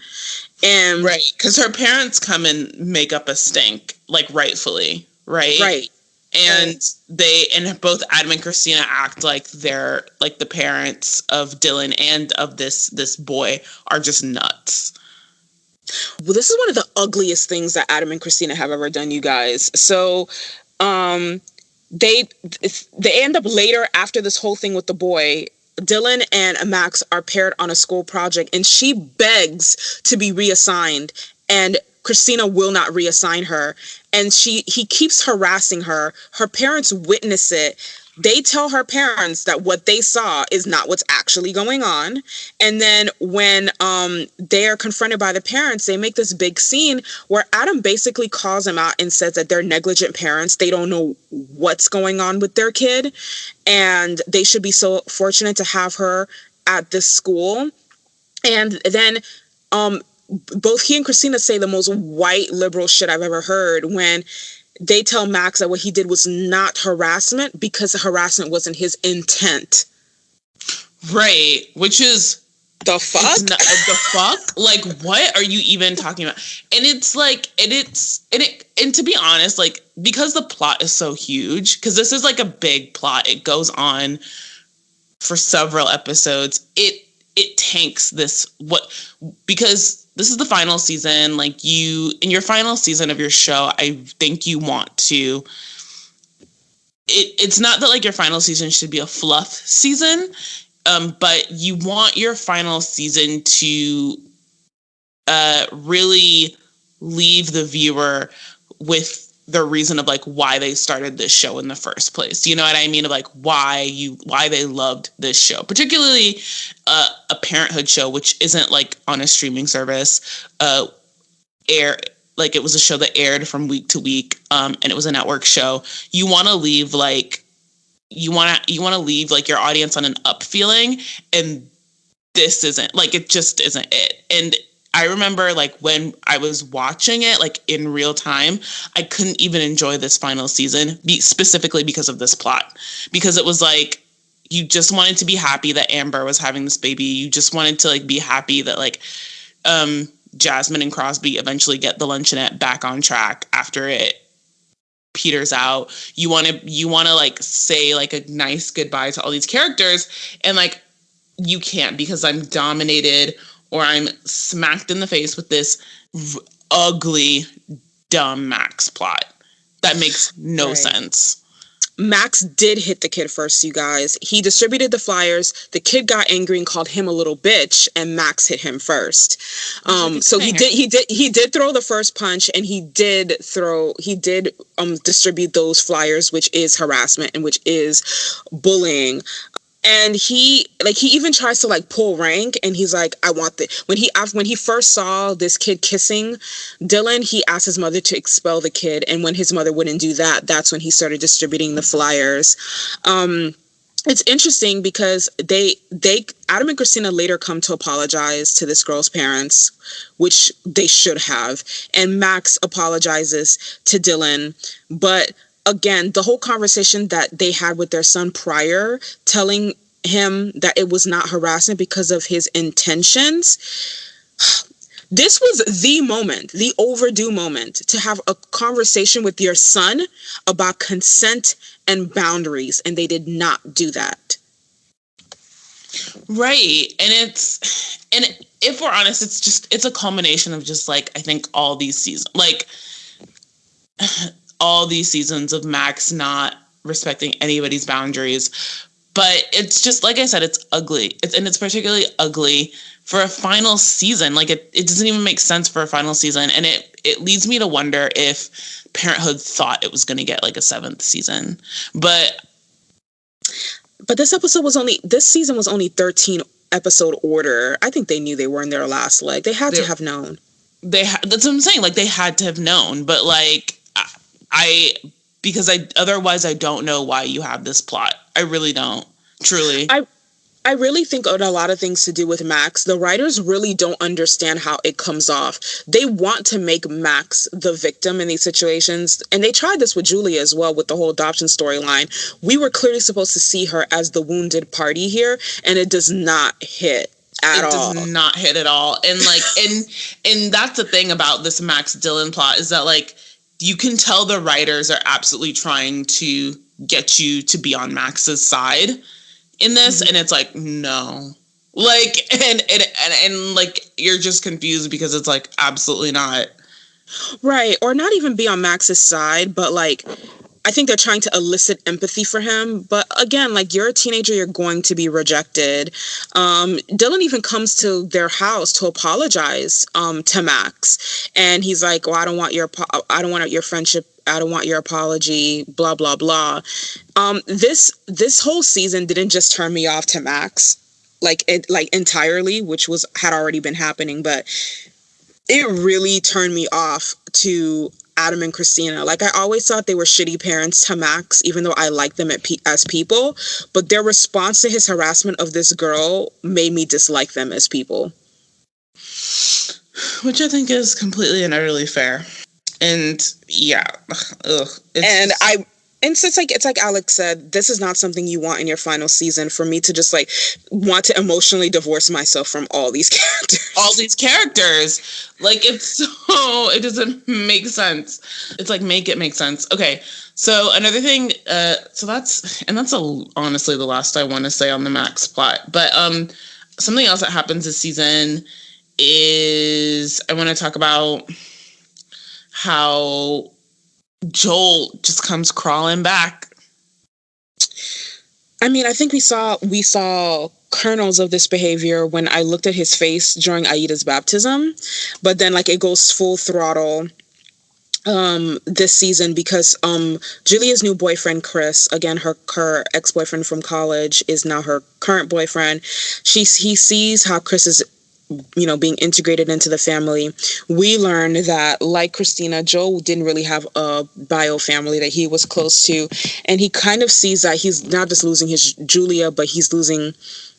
And right, because her parents come and make up a stink, like rightfully, right? Right. And both Adam and Christina act like they're like the parents of Dylan and of this boy are just nuts. Well, this is one of the ugliest things that Adam and Christina have ever done, you guys. So, they end up later, after this whole thing with the boy, Dylan and Max are paired on a school project, and she begs to be reassigned, and Christina will not reassign her, and he keeps harassing her. Her parents witness it. They tell her parents that what they saw is not what's actually going on. And then when they are confronted by the parents, they make this big scene where Adam basically calls them out and says that they're negligent parents. They don't know what's going on with their kid, and they should be so fortunate to have her at this school. And then both he and Christina say the most white liberal shit I've ever heard when they tell Max that what he did was not harassment because harassment wasn't his intent. Right, which is the fuck? The fuck? Like, what are you even talking about? And it's like, and to be honest, like, because the plot is so huge, because this is like a big plot, it goes on for several episodes. It tanks this because this is the final season. Like, in your final season of your show, I think you want to. It's not that like your final season should be a fluff season, but you want your final season to really leave the viewer with the reason of like why they started this show in the first place. You know what I mean? Of like why they loved this show, particularly a Parenthood show, which isn't like on a streaming service. Like it was a show that aired from week to week, and it was a network show. You want to leave like you want to leave like your audience on an up feeling, and this isn't like it just isn't it. And I remember like when I was watching it like in real time, I couldn't even enjoy this final season specifically because of this plot, because it was like you just wanted to be happy that Amber was having this baby. You just wanted to like be happy that like Jasmine and Crosby eventually get the luncheonette back on track after it peters out. You want to like say like a nice goodbye to all these characters, and like you can't, because I'm dominated or I'm smacked in the face with this ugly, dumb Max plot that makes no sense. Max did hit the kid first, you guys. He distributed the flyers. The kid got angry and called him a little bitch, and Max hit him first. So he did throw the first punch, and he did distribute those flyers, which is harassment and which is bullying. And he even tries to like pull rank, and he's like, I want the when he first saw this kid kissing Dylan, he asked his mother to expel the kid, and when his mother wouldn't do that, that's when he started distributing the flyers. It's interesting because Adam and Christina later come to apologize to this girl's parents, which they should have, and Max apologizes to Dylan, but again, the whole conversation that they had with their son prior, telling him that it was not harassment because of his intentions. This was the moment, the overdue moment, to have a conversation with your son about consent and boundaries, and they did not do that. Right. And if we're honest, it's a culmination of just like, I think all these seasons, like all these seasons of Max not respecting anybody's boundaries. But it's just, like I said, it's ugly. It's particularly ugly for a final season. Like it doesn't even make sense for a final season. And it leads me to wonder if Parenthood thought it was going to get like a 7th season. But this season was only 13 episode order. I think they knew they were in their last leg. They had to have known. That's what I'm saying. Like they had to have known, but like, otherwise I don't know why you have this plot. I really don't. Truly. I I really think it had a lot of things to do with Max. The writers really don't understand how it comes off. They want to make Max the victim in these situations. And they tried this with Julia as well with the whole adoption storyline. We were clearly supposed to see her as the wounded party here, and it does not hit at it does all. not hit at all. And like, and that's the thing about this Max Dillon plot is that like, you can tell the writers are absolutely trying to get you to be on Max's side in this, and it's like, no, like, and like, you're just confused because it's like, absolutely not. Right. Or not even be on Max's side, but like, I think they're trying to elicit empathy for him. But again, like, you're a teenager, you're going to be rejected. Dylan even comes to their house to apologize to Max. And he's like, well, I don't want your friendship. I don't want your apology, blah, blah, blah. This whole season didn't just turn me off to Max, like entirely, which had already been happening, but it really turned me off to Adam and Christina. Like, I always thought they were shitty parents to Max, even though I like them as people. But their response to his harassment of this girl made me dislike them as people. Which I think is completely and utterly fair. And yeah, ugh. And so it's like Alex said, this is not something you want in your final season, for me to just like want to emotionally divorce myself from all these characters. All these characters. Like, it doesn't make sense. It's like, make it make sense. Okay. So another thing, so that's honestly the last I want to say on the Max plot. But something else that happens this season is I want to talk about how Joel just comes crawling back. I mean, I think we saw kernels of this behavior when I looked at his face during Aida's baptism, but then like it goes full throttle this season because Julia's new boyfriend Chris, again her ex-boyfriend from college, is now her current boyfriend. He sees how Chris is being integrated into the family. We learned that, like Christina, Joel didn't really have a bio family that he was close to, and he kind of sees that he's not just losing his Julia, but he's losing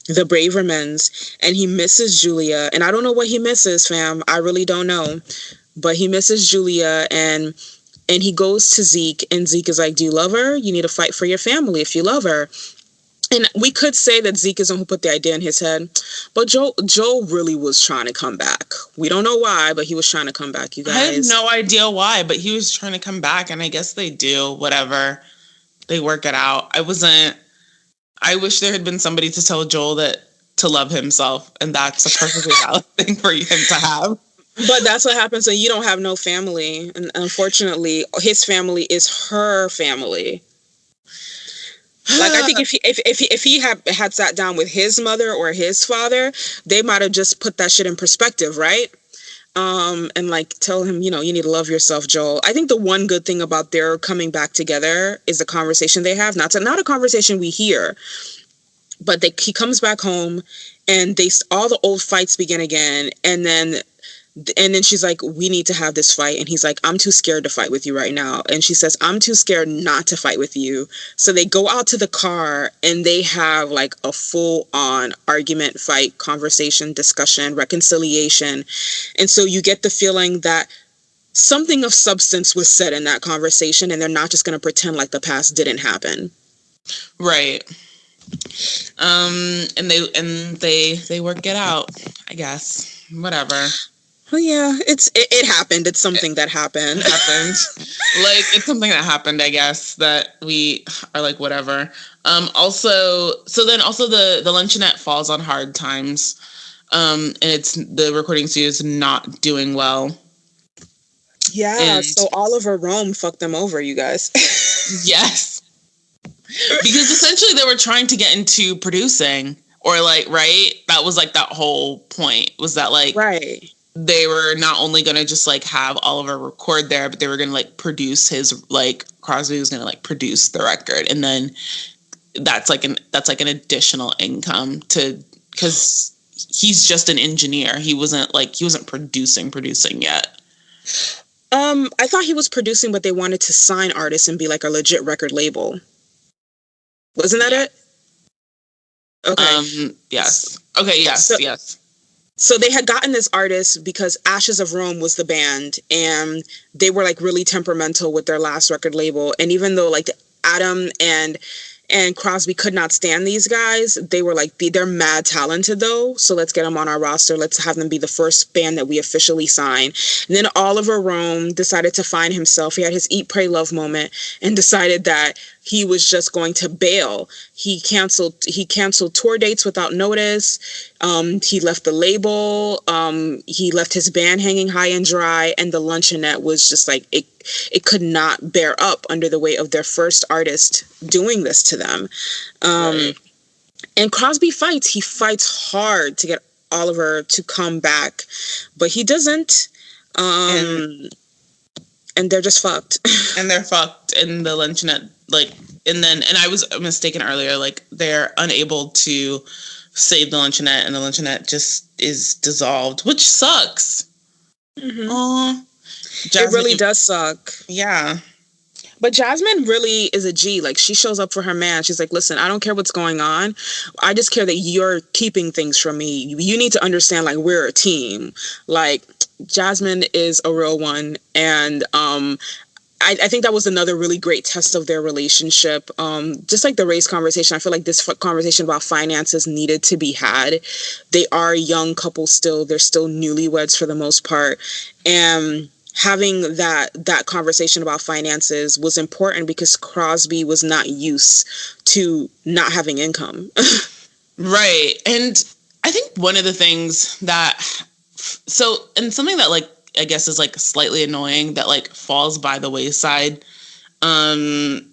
the Bravermans, and he misses Julia, and I don't know what he misses, fam. I really don't know, but he misses Julia, and he goes to Zeke, and Zeke is like, do you love her? You need to fight for your family if you love her. And we could say that Zeke is the one who put the idea in his head, but Joel really was trying to come back. We don't know why, but he was trying to come back, you guys. I have no idea why, but he was trying to come back, and I guess they do. Whatever. They work it out. I wish there had been somebody to tell Joel to love himself, and that's a perfectly valid thing for him to have. But that's what happens when you don't have no family. And unfortunately, his family is her family. Like, I think if he had sat down with his mother or his father, they might have just put that shit in perspective, right? And like tell him, you need to love yourself, Joel. I think the one good thing about their coming back together is the conversation they have. Not a conversation we hear, but he comes back home, and all the old fights begin again, and then she's like, we need to have this fight. And he's like, I'm too scared to fight with you right now. And she says, I'm too scared not to fight with you. So they go out to the car, and they have like a full-on argument, fight, conversation, discussion, reconciliation. And so you get the feeling that something of substance was said in that conversation, and they're not just going to pretend like the past didn't happen. Right. And they work it out, I guess. Whatever. Well, yeah, it happened. It's something that happened. Happened. Like, it's something that happened, I guess, that we are like, whatever. Also the luncheonette falls on hard times. And it's the recording studio is not doing well. Yeah, so Oliver Rome fucked them over, you guys. Yes. Because essentially they were trying to get into producing, or like, right? That was like that whole point, was that like, right. They were not only going to just like have Oliver record there, but they were going to like produce his, like, Crosby was going to like produce the record. And then that's like an additional income because he's just an engineer. He wasn't producing yet. I thought he was producing, but they wanted to sign artists and be like a legit record label. Wasn't that it? Okay. Yes. Okay. Yes. So, Yes. so they had gotten this artist because Ashes of Rome was the band, and they were like really temperamental with their last record label. And even though like Adam and Crosby could not stand these guys, they were like, they're mad talented though, so let's get them on our roster. Let's have them be the first band that we officially sign. And then Oliver Rome decided to find himself. He had his eat, pray, love moment and decided that he was just going to bail. He canceled tour dates without notice. He left the label. He left his band hanging high and dry, and the luncheonette was just like, it could not bear up under the weight of their first artist doing this to them. Right. And Crosby fights. He fights hard to get Oliver to come back, but he doesn't. And they're just fucked. And they're fucked in the luncheonette. Like, and I was mistaken earlier. Like, they're unable to save the luncheonette, and the luncheonette just is dissolved, which sucks. Mm-hmm. It really does suck. Yeah. But Jasmine really is a G. Like, she shows up for her man. She's like, listen, I don't care what's going on. I just care that you're keeping things from me. You need to understand, like, we're a team. Like, Jasmine is a real one. And I think that was another really great test of their relationship. Just like the race conversation, I feel like this conversation about finances needed to be had. They are a young couple still. They're still newlyweds for the most part. And having that conversation about finances was important because Crosby was not used to not having income. Right. And I think one of the things that, and something that, like, I guess is like slightly annoying that like falls by the wayside, and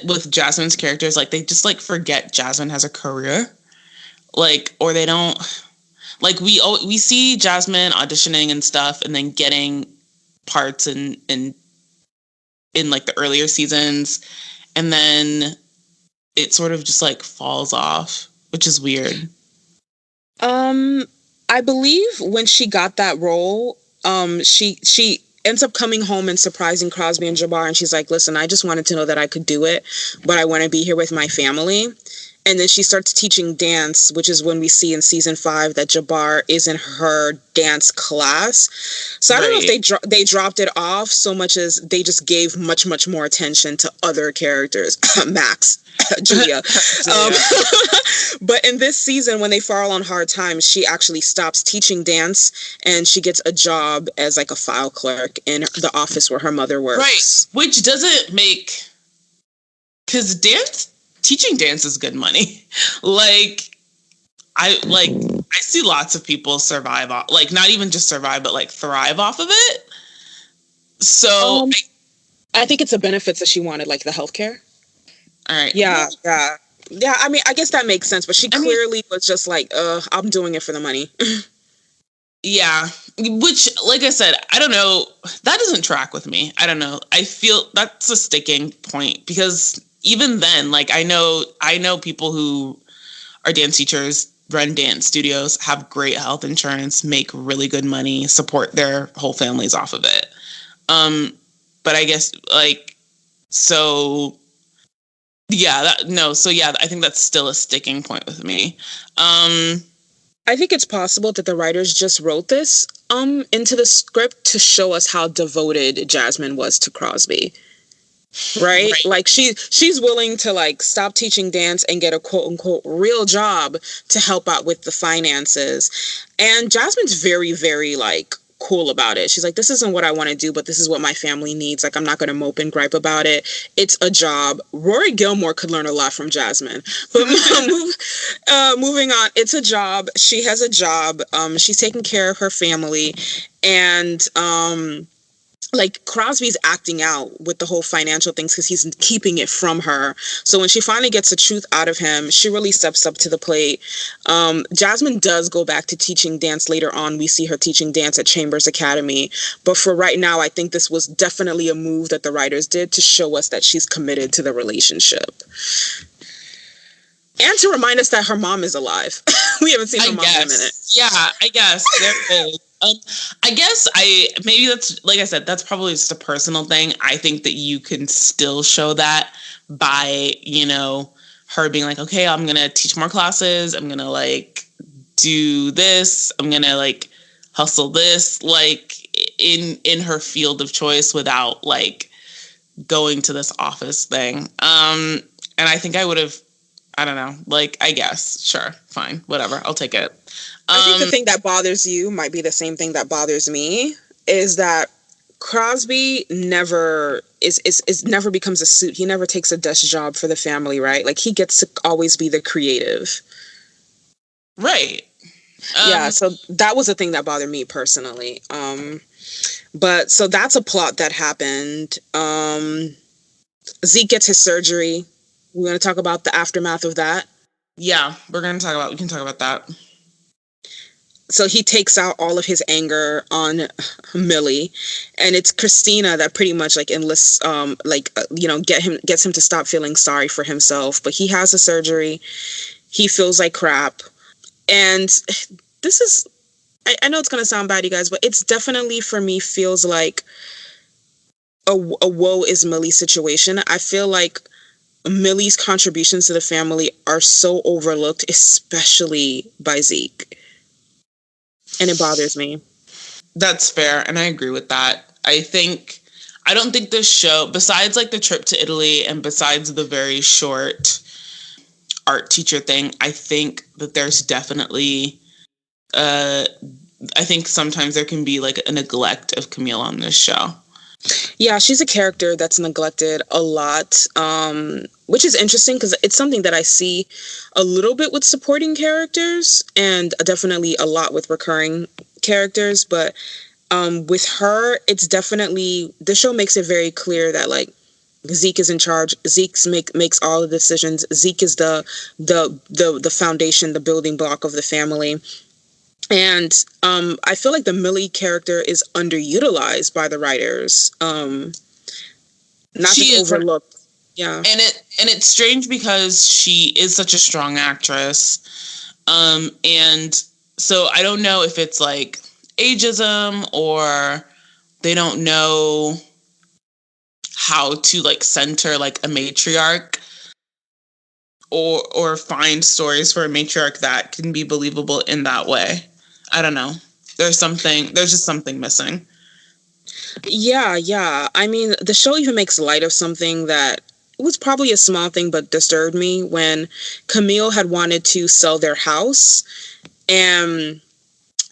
with Jasmine's characters, like they just like forget Jasmine has a career, like, or they don't. Like, we see Jasmine auditioning and stuff and then getting parts in like the earlier seasons, and then it sort of just like falls off, which is weird. I believe when she got that role, she ends up coming home and surprising Crosby and Jabbar, and she's like, listen, I just wanted to know that I could do it, but I want to be here with my family. And then she starts teaching dance, which is when we see in season 5 that Jabbar is in her dance class. So I don't know if they dropped it off so much as they just gave much, much more attention to other characters. Max, Julia. But in this season, when they fall on hard times, she actually stops teaching dance and she gets a job as like a file clerk in the office where her mother works. Right, which doesn't make... Because teaching dance is good money. Like, I see lots of people survive off, like, not even just survive, but like thrive off of it. So I think it's the benefits that she wanted, like the healthcare. All right. Yeah. I mean, I guess that makes sense, but she clearly was just like, I'm doing it for the money. Yeah. Which, like I said, I don't know. That doesn't track with me. I don't know. I feel that's a sticking point because even then, like, I know people who are dance teachers, run dance studios, have great health insurance, make really good money, support their whole families off of it. But I guess, like, so yeah, I think that's still a sticking point with me. I think it's possible that the writers just wrote this into the script to show us how devoted Jasmine was to Crosby. Right? Like she's willing to like stop teaching dance and get a quote unquote real job to help out with the finances. And Jasmine's very, very like cool about it. She's like, this isn't what I want to do, but this is what my family needs. Like, I'm not going to mope and gripe about it. It's a job. Rory Gilmore could learn a lot from Jasmine. But moving on, it's a job. She has a job. She's taking care of her family. And like Crosby's acting out with the whole financial things because he's keeping it from her. So when she finally gets the truth out of him, she really steps up to the plate. Jasmine does go back to teaching dance later on. We see her teaching dance at Chambers Academy. But for right now, I think this was definitely a move that the writers did to show us that she's committed to the relationship. And to remind us that her mom is alive. We haven't seen her mom in a minute. Yeah, I guess. There is. I guess maybe that's, like I said, that's probably just a personal thing. I think that you can still show that by, her being like, okay, I'm going to teach more classes. I'm going to like do this. I'm going to like hustle this, like in her field of choice without like going to this office thing. And I think I would have, I don't know, like, I guess, sure, fine, whatever, I'll take it. I think the thing that bothers you might be the same thing that bothers me, is that Crosby never is never becomes a suit. He never takes a desk job for the family, right? Like, he gets to always be the creative. Right. Yeah, so that was the thing that bothered me personally. But so that's a plot that happened. Zeke gets his surgery. We're going to talk about the aftermath of that. Yeah, we can talk about that. So he takes out all of his anger on Millie, and it's Christina that pretty much like enlists, gets him to stop feeling sorry for himself. But he has a surgery. He feels like crap. And this is, I know it's going to sound bad, you guys, but it's definitely, for me, feels like a woe is Millie situation. I feel like Millie's contributions to the family are so overlooked, especially by Zeke. And it bothers me. That's fair, and I agree with that. I don't think this show, besides like the trip to Italy and besides the very short art teacher thing, I think that there's definitely, I think sometimes there can be like a neglect of Camille on this show. Yeah, she's a character that's neglected a lot, which is interesting because it's something that I see a little bit with supporting characters and definitely a lot with recurring characters. But with her, it's definitely, the show makes it very clear that like Zeke is in charge. Zeke makes all the decisions. Zeke is the foundation, the building block of the family. And I feel like the Millie character is underutilized by the writers. Not just overlooked. Yeah. And it's strange because she is such a strong actress. And so I don't know if it's like ageism or they don't know how to like center like a matriarch or find stories for a matriarch that can be believable in that way. I don't know. There's just something missing. Yeah. I mean, the show even makes light of something that was probably a small thing but disturbed me when Camille had wanted to sell their house, and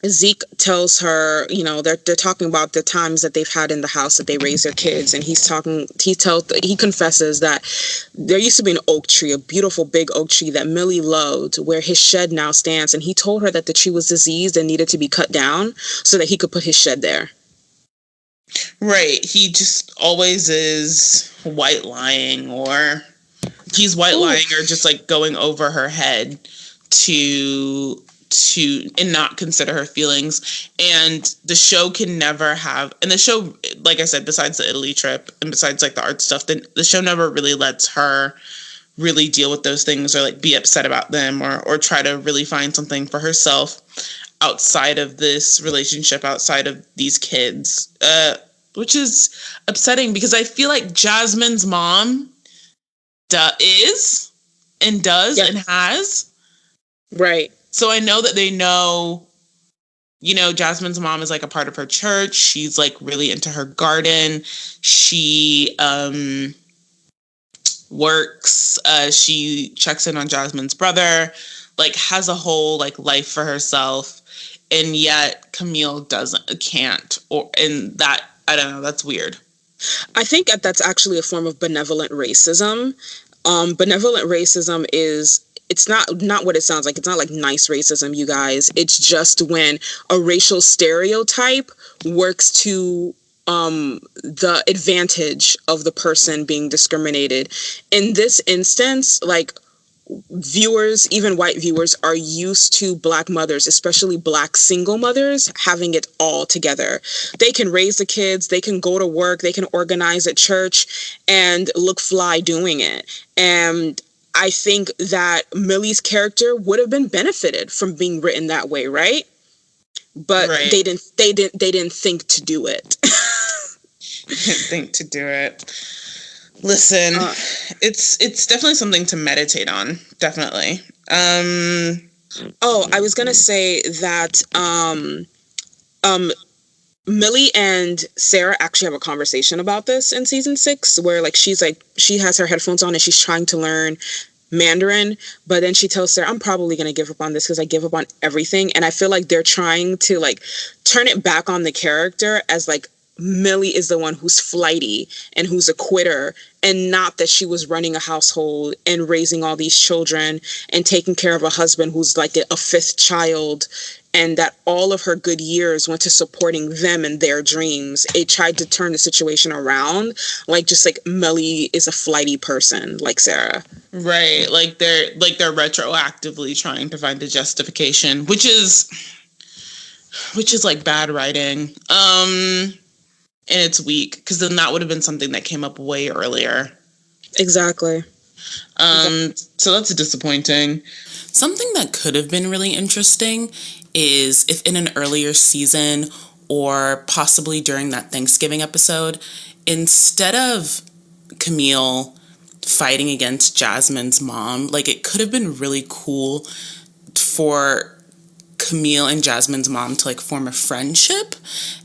Zeke tells her, they're talking about the times that they've had in the house that they raised their kids, and he confesses that there used to be an oak tree, a beautiful big oak tree that Millie loved, where his shed now stands, and he told her that the tree was diseased and needed to be cut down so that he could put his shed there. Right. He just always is white lying, or he's white lying or just like going over her head to and not consider her feelings. And the show can never have, and the show, like I said, besides the Italy trip and besides like the art stuff, then the show never really lets her really deal with those things or like be upset about them or try to really find something for herself outside of this relationship, outside of these kids, which is upsetting because I feel like Jasmine's mom is and does and has. Right. So I know that they know, Jasmine's mom is like a part of her church. She's like really into her garden. She works. She checks in on Jasmine's brother, like has a whole like life for herself. And yet Camille can't. And that, I don't know, that's weird. I think that's actually a form of benevolent racism. Benevolent racism is, it's not what it sounds like. It's not like nice racism, you guys. It's just when a racial stereotype works to the advantage of the person being discriminated. In this instance, like, viewers, even white viewers, are used to Black mothers, especially Black single mothers, having it all together. They can raise the kids, they can go to work, they can organize at church and look fly doing it. And I think that Millie's character would have been benefited from being written that way, right? But they didn't think to do it. Didn't think to do it. Listen, Uh, it's definitely something to meditate on. Definitely. I was gonna say that um, Millie and Sarah actually have a conversation about this in season 6, where like she has her headphones on and she's trying to learn Mandarin, but then she tells Sarah, I'm probably going to give up on this because I give up on everything. And I feel like they're trying to like turn it back on the character as like Millie is the one who's flighty and who's a quitter, and not that she was running a household and raising all these children and taking care of a husband who's like a fifth child, and that all of her good years went to supporting them and their dreams. It tried to turn the situation around, like just like Millie is a flighty person like Sarah. Right, they're retroactively trying to find a justification, which is like bad writing. And it's weak because then that would have been something that came up way earlier. Exactly. So that's disappointing. Something that could have been really interesting is if in an earlier season or possibly during that Thanksgiving episode, instead of Camille fighting against Jasmine's mom, like it could have been really cool for Camille and Jasmine's mom to like form a friendship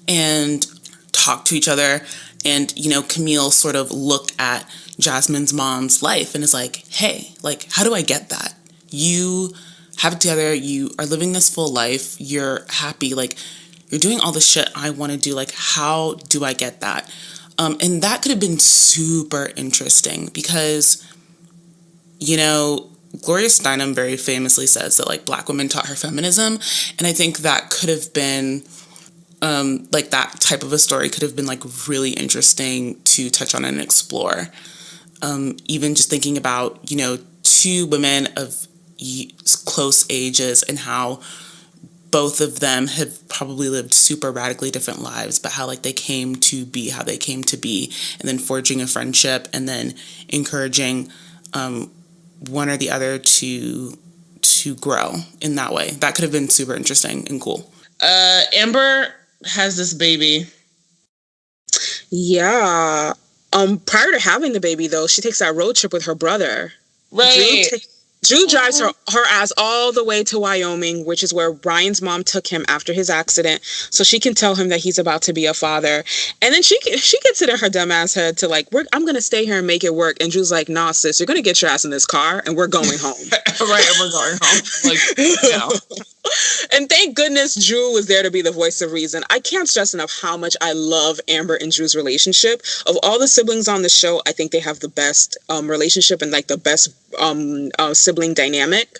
and talk to each other, and Camille sort of look at Jasmine's mom's life and is like, hey, like, how do I get that? You have it together, you are living this full life, you're happy, like you're doing all the shit I want to do, like how do I get that? And that could have been super interesting because Gloria Steinem very famously says that like Black women taught her feminism, and I think that could have been like that type of a story could have been like really interesting to touch on and explore. Even just thinking about, two women of close ages and how both of them have probably lived super radically different lives, but how like they came to be how they came to be, and then forging a friendship and then encouraging one or the other to grow in that way. That could have been super interesting and cool. Amber has this baby. Yeah. Prior to having the baby, though, she takes that road trip with her brother. Right. Drew drives her ass all the way to Wyoming, which is where Brian's mom took him after his accident, so she can tell him that he's about to be a father. And then she gets it in her dumb ass head to like, I'm going to stay here and make it work. And Drew's like, nah, sis, you're going to get your ass in this car and we're going home. Right, and we're going home. Like, no. And thank goodness Drew was there to be the voice of reason. I can't stress enough how much I love Amber and Drew's relationship. Of all the siblings on the show, I think they have the best relationship and like the best sibling dynamic.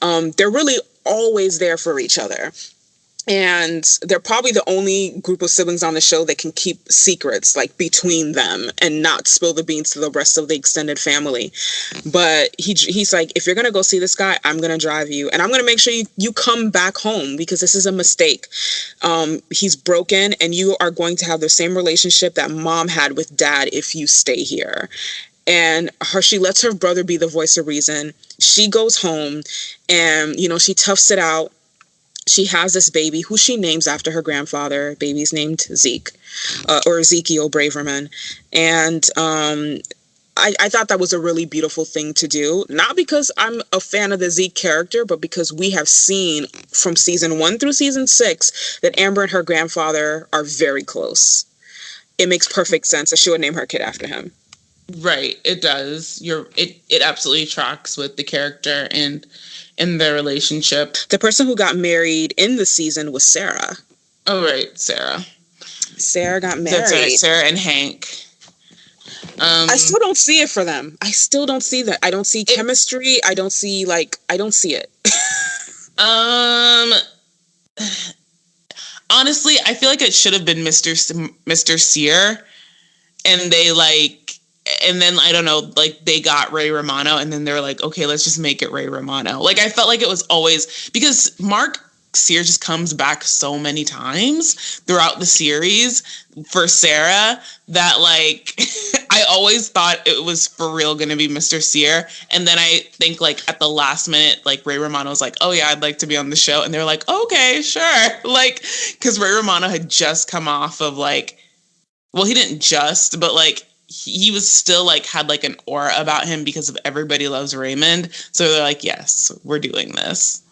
They're really always there for each other. And they're probably the only group of siblings on the show that can keep secrets like between them and not spill the beans to the rest of the extended family. But he's like, if you're going to go see this guy, I'm going to drive you. And I'm going to make sure you come back home because this is a mistake. He's broken and you are going to have the same relationship that mom had with dad if you stay here. And she lets her brother be the voice of reason. She goes home and, she toughs it out. She has this baby who she names after her grandfather. Baby's named Zeke, or Ezekiel Braverman. And I thought that was a really beautiful thing to do. Not because I'm a fan of the Zeke character, but because we have seen from season 1 through season 6 that Amber and her grandfather are very close. It makes perfect sense that she would name her kid after him. Right, it does. It absolutely tracks with the character and in their relationship. The person who got married in the season was Sarah. Oh, right, Sarah. Sarah got married. That's right, Sarah and Hank. I still don't see it for them. I still don't see that. I don't see chemistry. I don't see it. Honestly, I feel like it should have been Mr. Sear, and then I don't know, like they got Ray Romano, and then they were like, okay, let's just make it Ray Romano. Like I felt like it was always because Mark Sear just comes back so many times throughout the series for Sarah that like I always thought it was for real going to be Mr. Sear. And then I think like at the last minute, like Ray Romano was like, oh yeah, I'd like to be on the show. And they were like, okay, sure. Like, cause Ray Romano had just come off of like, well, he didn't just, but like he was still like had like an aura about him because of Everybody Loves Raymond. So they're like, yes, we're doing this.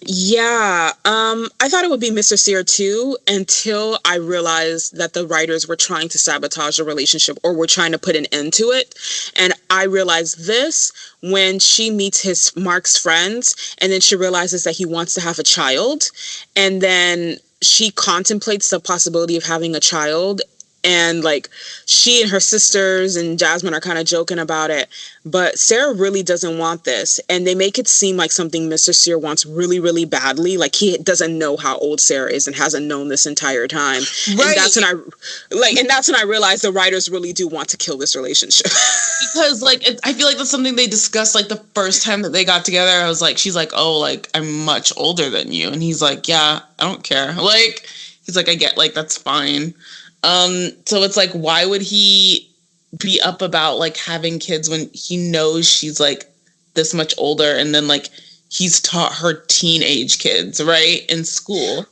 Yeah, I thought it would be Mr. Sear too, until I realized that the writers were trying to sabotage the relationship or were trying to put an end to it. And I realized this when she meets Mark's friends, and then she realizes that he wants to have a child, and then she contemplates the possibility of having a child. And like she and her sisters and Jasmine are kind of joking about it, but Sarah really doesn't want this, and they make it seem like something Mr. Sear wants really, really badly. Like he doesn't know how old Sarah is and hasn't known this entire time. Right. And that's when I realized the writers really do want to kill this relationship. Because like I feel like that's something they discussed like the first time that they got together. I was like, she's like, oh, like I'm much older than you, and he's like, yeah, I don't care. Like he's like, I get, like that's fine. So it's like, why would he be up about like having kids when he knows she's like this much older, and then like he's taught her teenage kids, right, in school.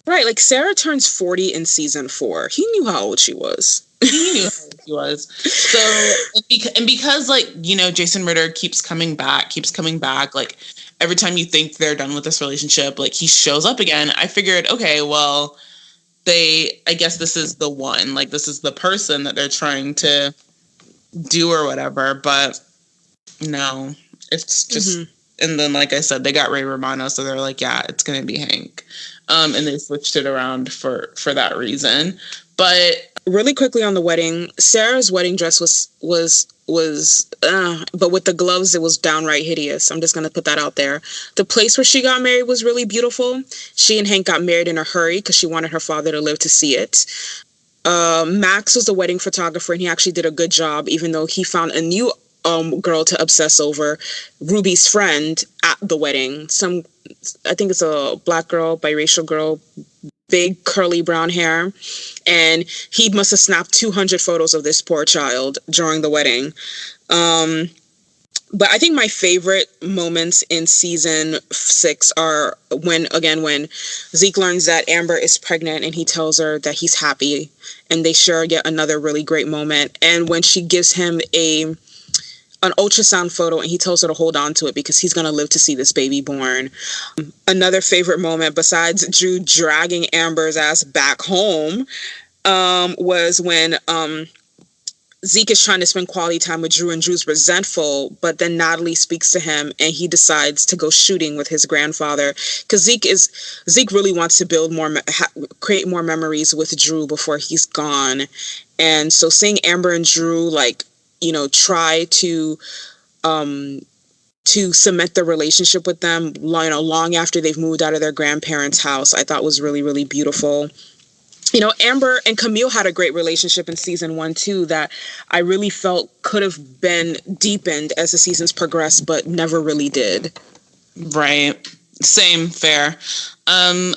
Right, like Sarah turns 40 in season 4. He knew how old she was. He knew how old she was. So, and because like, you know, Jason Ritter keeps coming back, like every time you think they're done with this relationship, like he shows up again. I figured, okay, well, I guess this is the one, like this is the person that they're trying to do or whatever, but no, it's just, and then like I said, they got Ray Romano, so they're like, yeah, it's gonna be Hank, and they switched it around for that reason. But really quickly on the wedding, Sarah's wedding dress was but with the gloves, it was downright hideous. I'm just going to put that out there. The place where she got married was really beautiful. She and Hank got married in a hurry because she wanted her father to live to see it. Max was the wedding photographer, and he actually did a good job, even though he found a new girl to obsess over, Ruby's friend, at the wedding. I think it's a black girl, biracial girl, big curly brown hair, and he must have snapped 200 photos of this poor child during the wedding. But I think my favorite moments in season 6 are when Zeke learns that Amber is pregnant and he tells her that he's happy, and they share yet another really great moment. And when she gives him an ultrasound photo and he tells her to hold on to it because he's going to live to see this baby born. Another favorite moment, besides Drew dragging Amber's ass back home, was when Zeke is trying to spend quality time with Drew, and Drew's resentful, but then Natalie speaks to him and he decides to go shooting with his grandfather because Zeke really wants to create more memories with Drew before he's gone. And so seeing Amber and Drew, like, you know, try to cement the relationship with them, you know, long after they've moved out of their grandparents' house, I thought was really, really beautiful. You know, Amber and Camille had a great relationship in season 1 too that I really felt could have been deepened as the seasons progressed, but never really did. Right. Same. Fair. And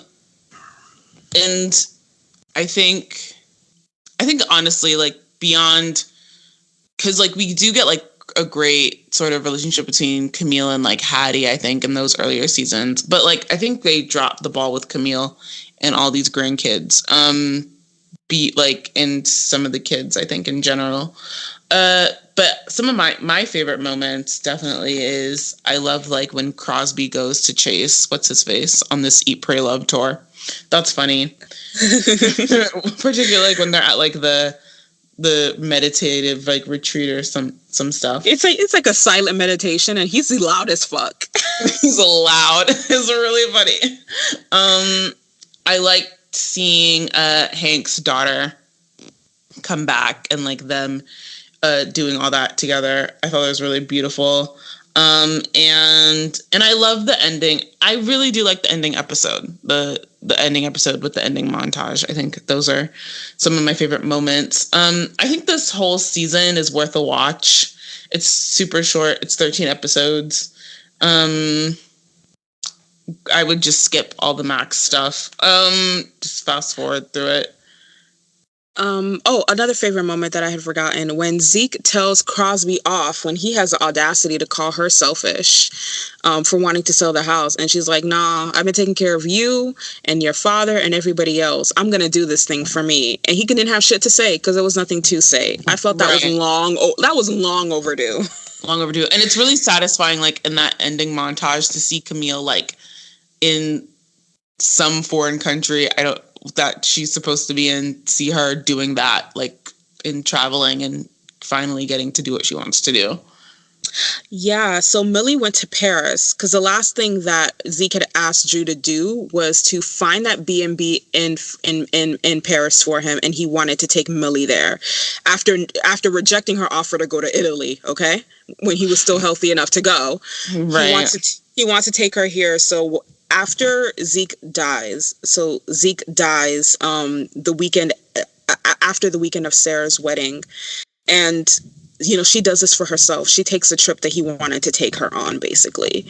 I think honestly, like beyond, because like we do get like a great sort of relationship between Camille and like Hattie, I think, in those earlier seasons. But like I think they dropped the ball with Camille and all these grandkids. And some of the kids, I think, in general. But some of my favorite moments definitely is I love like when Crosby goes to chase what's his face on this Eat Pray Love tour. That's funny. Particularly like when they're at like the meditative like retreat or some stuff. It's like a silent meditation, and he's loud as fuck. He's loud. It's really funny. I liked seeing Hank's daughter come back and like them doing all that together. I thought it was really beautiful. And I love the ending. I really do like the ending episode. The ending episode with the ending montage. I think those are some of my favorite moments. I think this whole season is worth a watch. It's super short. It's 13 episodes. I would just skip all the Max stuff. Just fast forward through it. Another favorite moment that I had forgotten when Zeke tells Crosby off when he has the audacity to call her selfish for wanting to sell the house. And she's like, nah, I've been taking care of you and your father and everybody else. I'm going to do this thing for me. And he didn't have shit to say because there was nothing to say. I felt that was long overdue. Long overdue. And it's really satisfying, like, in that ending montage to see Camille, like, in some foreign country that she's supposed to be in, see her doing that, like, in traveling and finally getting to do what she wants to do. Yeah, so Millie went to Paris because the last thing that Zeke had asked Drew to do was to find that B&B in Paris for him, and he wanted to take Millie there after rejecting her offer to go to Italy, okay? When he was still healthy enough to go. Right. He wants to take her here, so after Zeke dies the weekend after the weekend of Sarah's wedding, and she does this for herself. She takes a trip that he wanted to take her on, basically.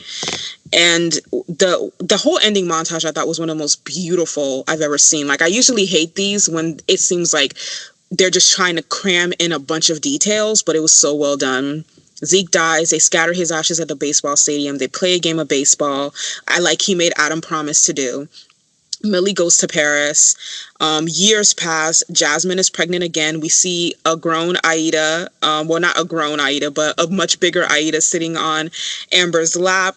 And the whole ending montage I thought was one of the most beautiful I've ever seen. Like, I usually hate these when it seems like they're just trying to cram in a bunch of details, but it was so well done. Zeke dies. They scatter his ashes at the baseball stadium. They play a game of baseball. He made Adam promise to do. Millie goes to Paris. Years pass. Jasmine is pregnant again. We see a grown Aida. Not a grown Aida, but a much bigger Aida sitting on Amber's lap.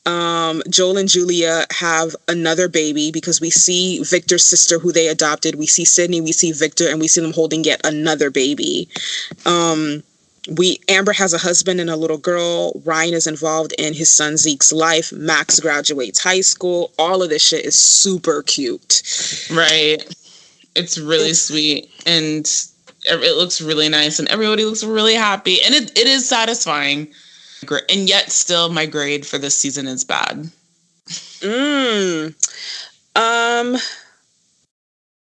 Joel and Julia have another baby because we see Victor's sister who they adopted. We see Sydney, we see Victor, and we see them holding yet another baby. Amber has a husband and a little girl. Ryan is involved in his son Zeke's life. Max graduates high school. All of this shit is super cute. Right. It's really sweet, and it looks really nice, and everybody looks really happy, and it is satisfying. And yet still my grade for this season is bad.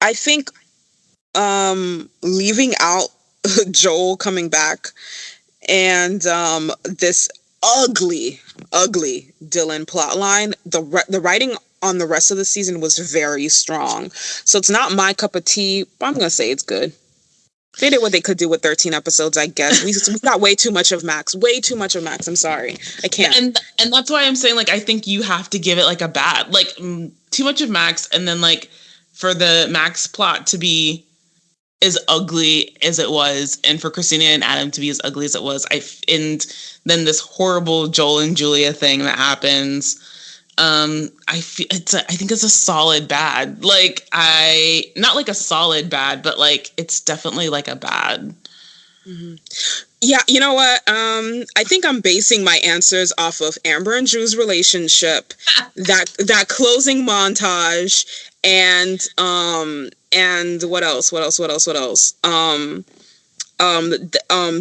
I think leaving out Joel coming back and this ugly Dylan plotline, the writing on the rest of the season was very strong. So it's not my cup of tea, but I'm gonna say it's good. They did what they could do with 13 episodes, I guess. We got way too much of Max. I'm sorry. I can't. And that's why I'm saying, like, I think you have to give it, like, a bad, like, too much of Max, and then, like, for the Max plot to be as ugly as it was, and for Christina and Adam to be as ugly as it was, and then this horrible Joel and Julia thing that happens. I think it's a solid bad. Like, not like a solid bad, but like it's definitely like a bad. Mm-hmm. Yeah, you know what? I think I'm basing my answers off of Amber and Drew's relationship, that closing montage, and what else?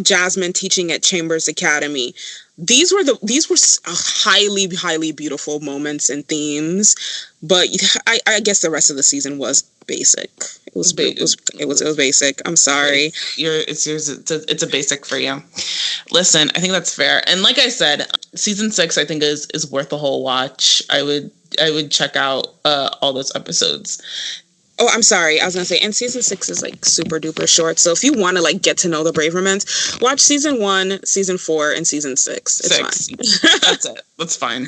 Jasmine teaching at Chambers Academy. These were highly, highly beautiful moments and themes, but I guess the rest of the season was basic. It was basic. I'm sorry. It's a basic for you. Listen, I think that's fair. And like I said, season 6 I think is worth a whole watch. I would check out all those episodes. Oh, I'm sorry. I was going to say, and season 6 is like super duper short. So if you want to like get to know the Bravermans, watch season 1, season 4, and season 6. It's fine. That's it. That's fine.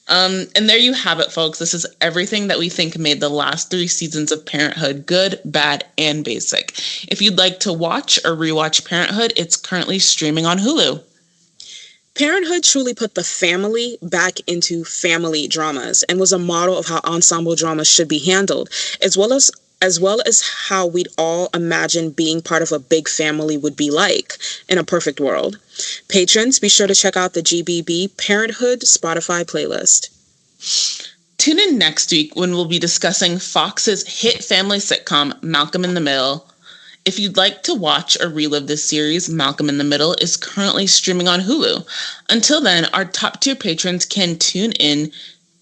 And there you have it, folks. This is everything that we think made the last 3 seasons of Parenthood good, bad, and basic. If you'd like to watch or rewatch Parenthood, it's currently streaming on Hulu. Parenthood truly put the family back into family dramas and was a model of how ensemble dramas should be handled, as well as how we'd all imagine being part of a big family would be like in a perfect world. Patrons, be sure to check out the GBB Parenthood Spotify playlist. Tune in next week when we'll be discussing Fox's hit family sitcom, Malcolm in the Middle. If you'd like to watch or relive this series, Malcolm in the Middle is currently streaming on Hulu. Until then, our top tier patrons can tune in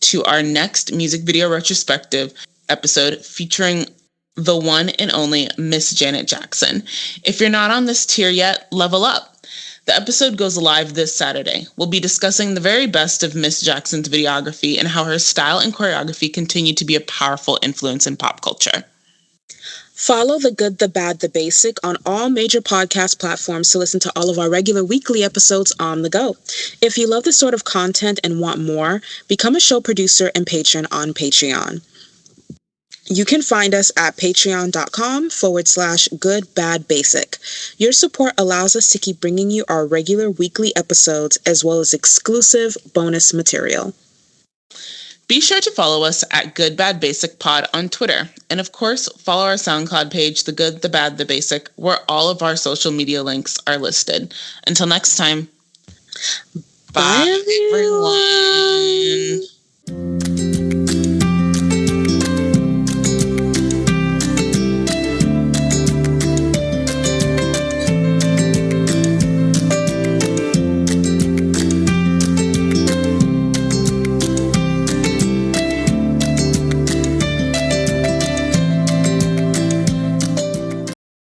to our next music video retrospective episode featuring the one and only Miss Janet Jackson. If you're not on this tier yet, level up. The episode goes live this Saturday. We'll be discussing the very best of Miss Jackson's videography and how her style and choreography continue to be a powerful influence in pop culture. Follow The Good, the Bad, the Basic on all major podcast platforms to listen to all of our regular weekly episodes on the go. If you love this sort of content and want more, become a show producer and patron on Patreon. You can find us at patreon.com/goodbadbasic. Your support allows us to keep bringing you our regular weekly episodes as well as exclusive bonus material. Be sure to follow us at Good Bad Basic Pod on Twitter. And of course, follow our SoundCloud page, The Good, the Bad, the Basic, where all of our social media links are listed. Until next time. Bye everyone.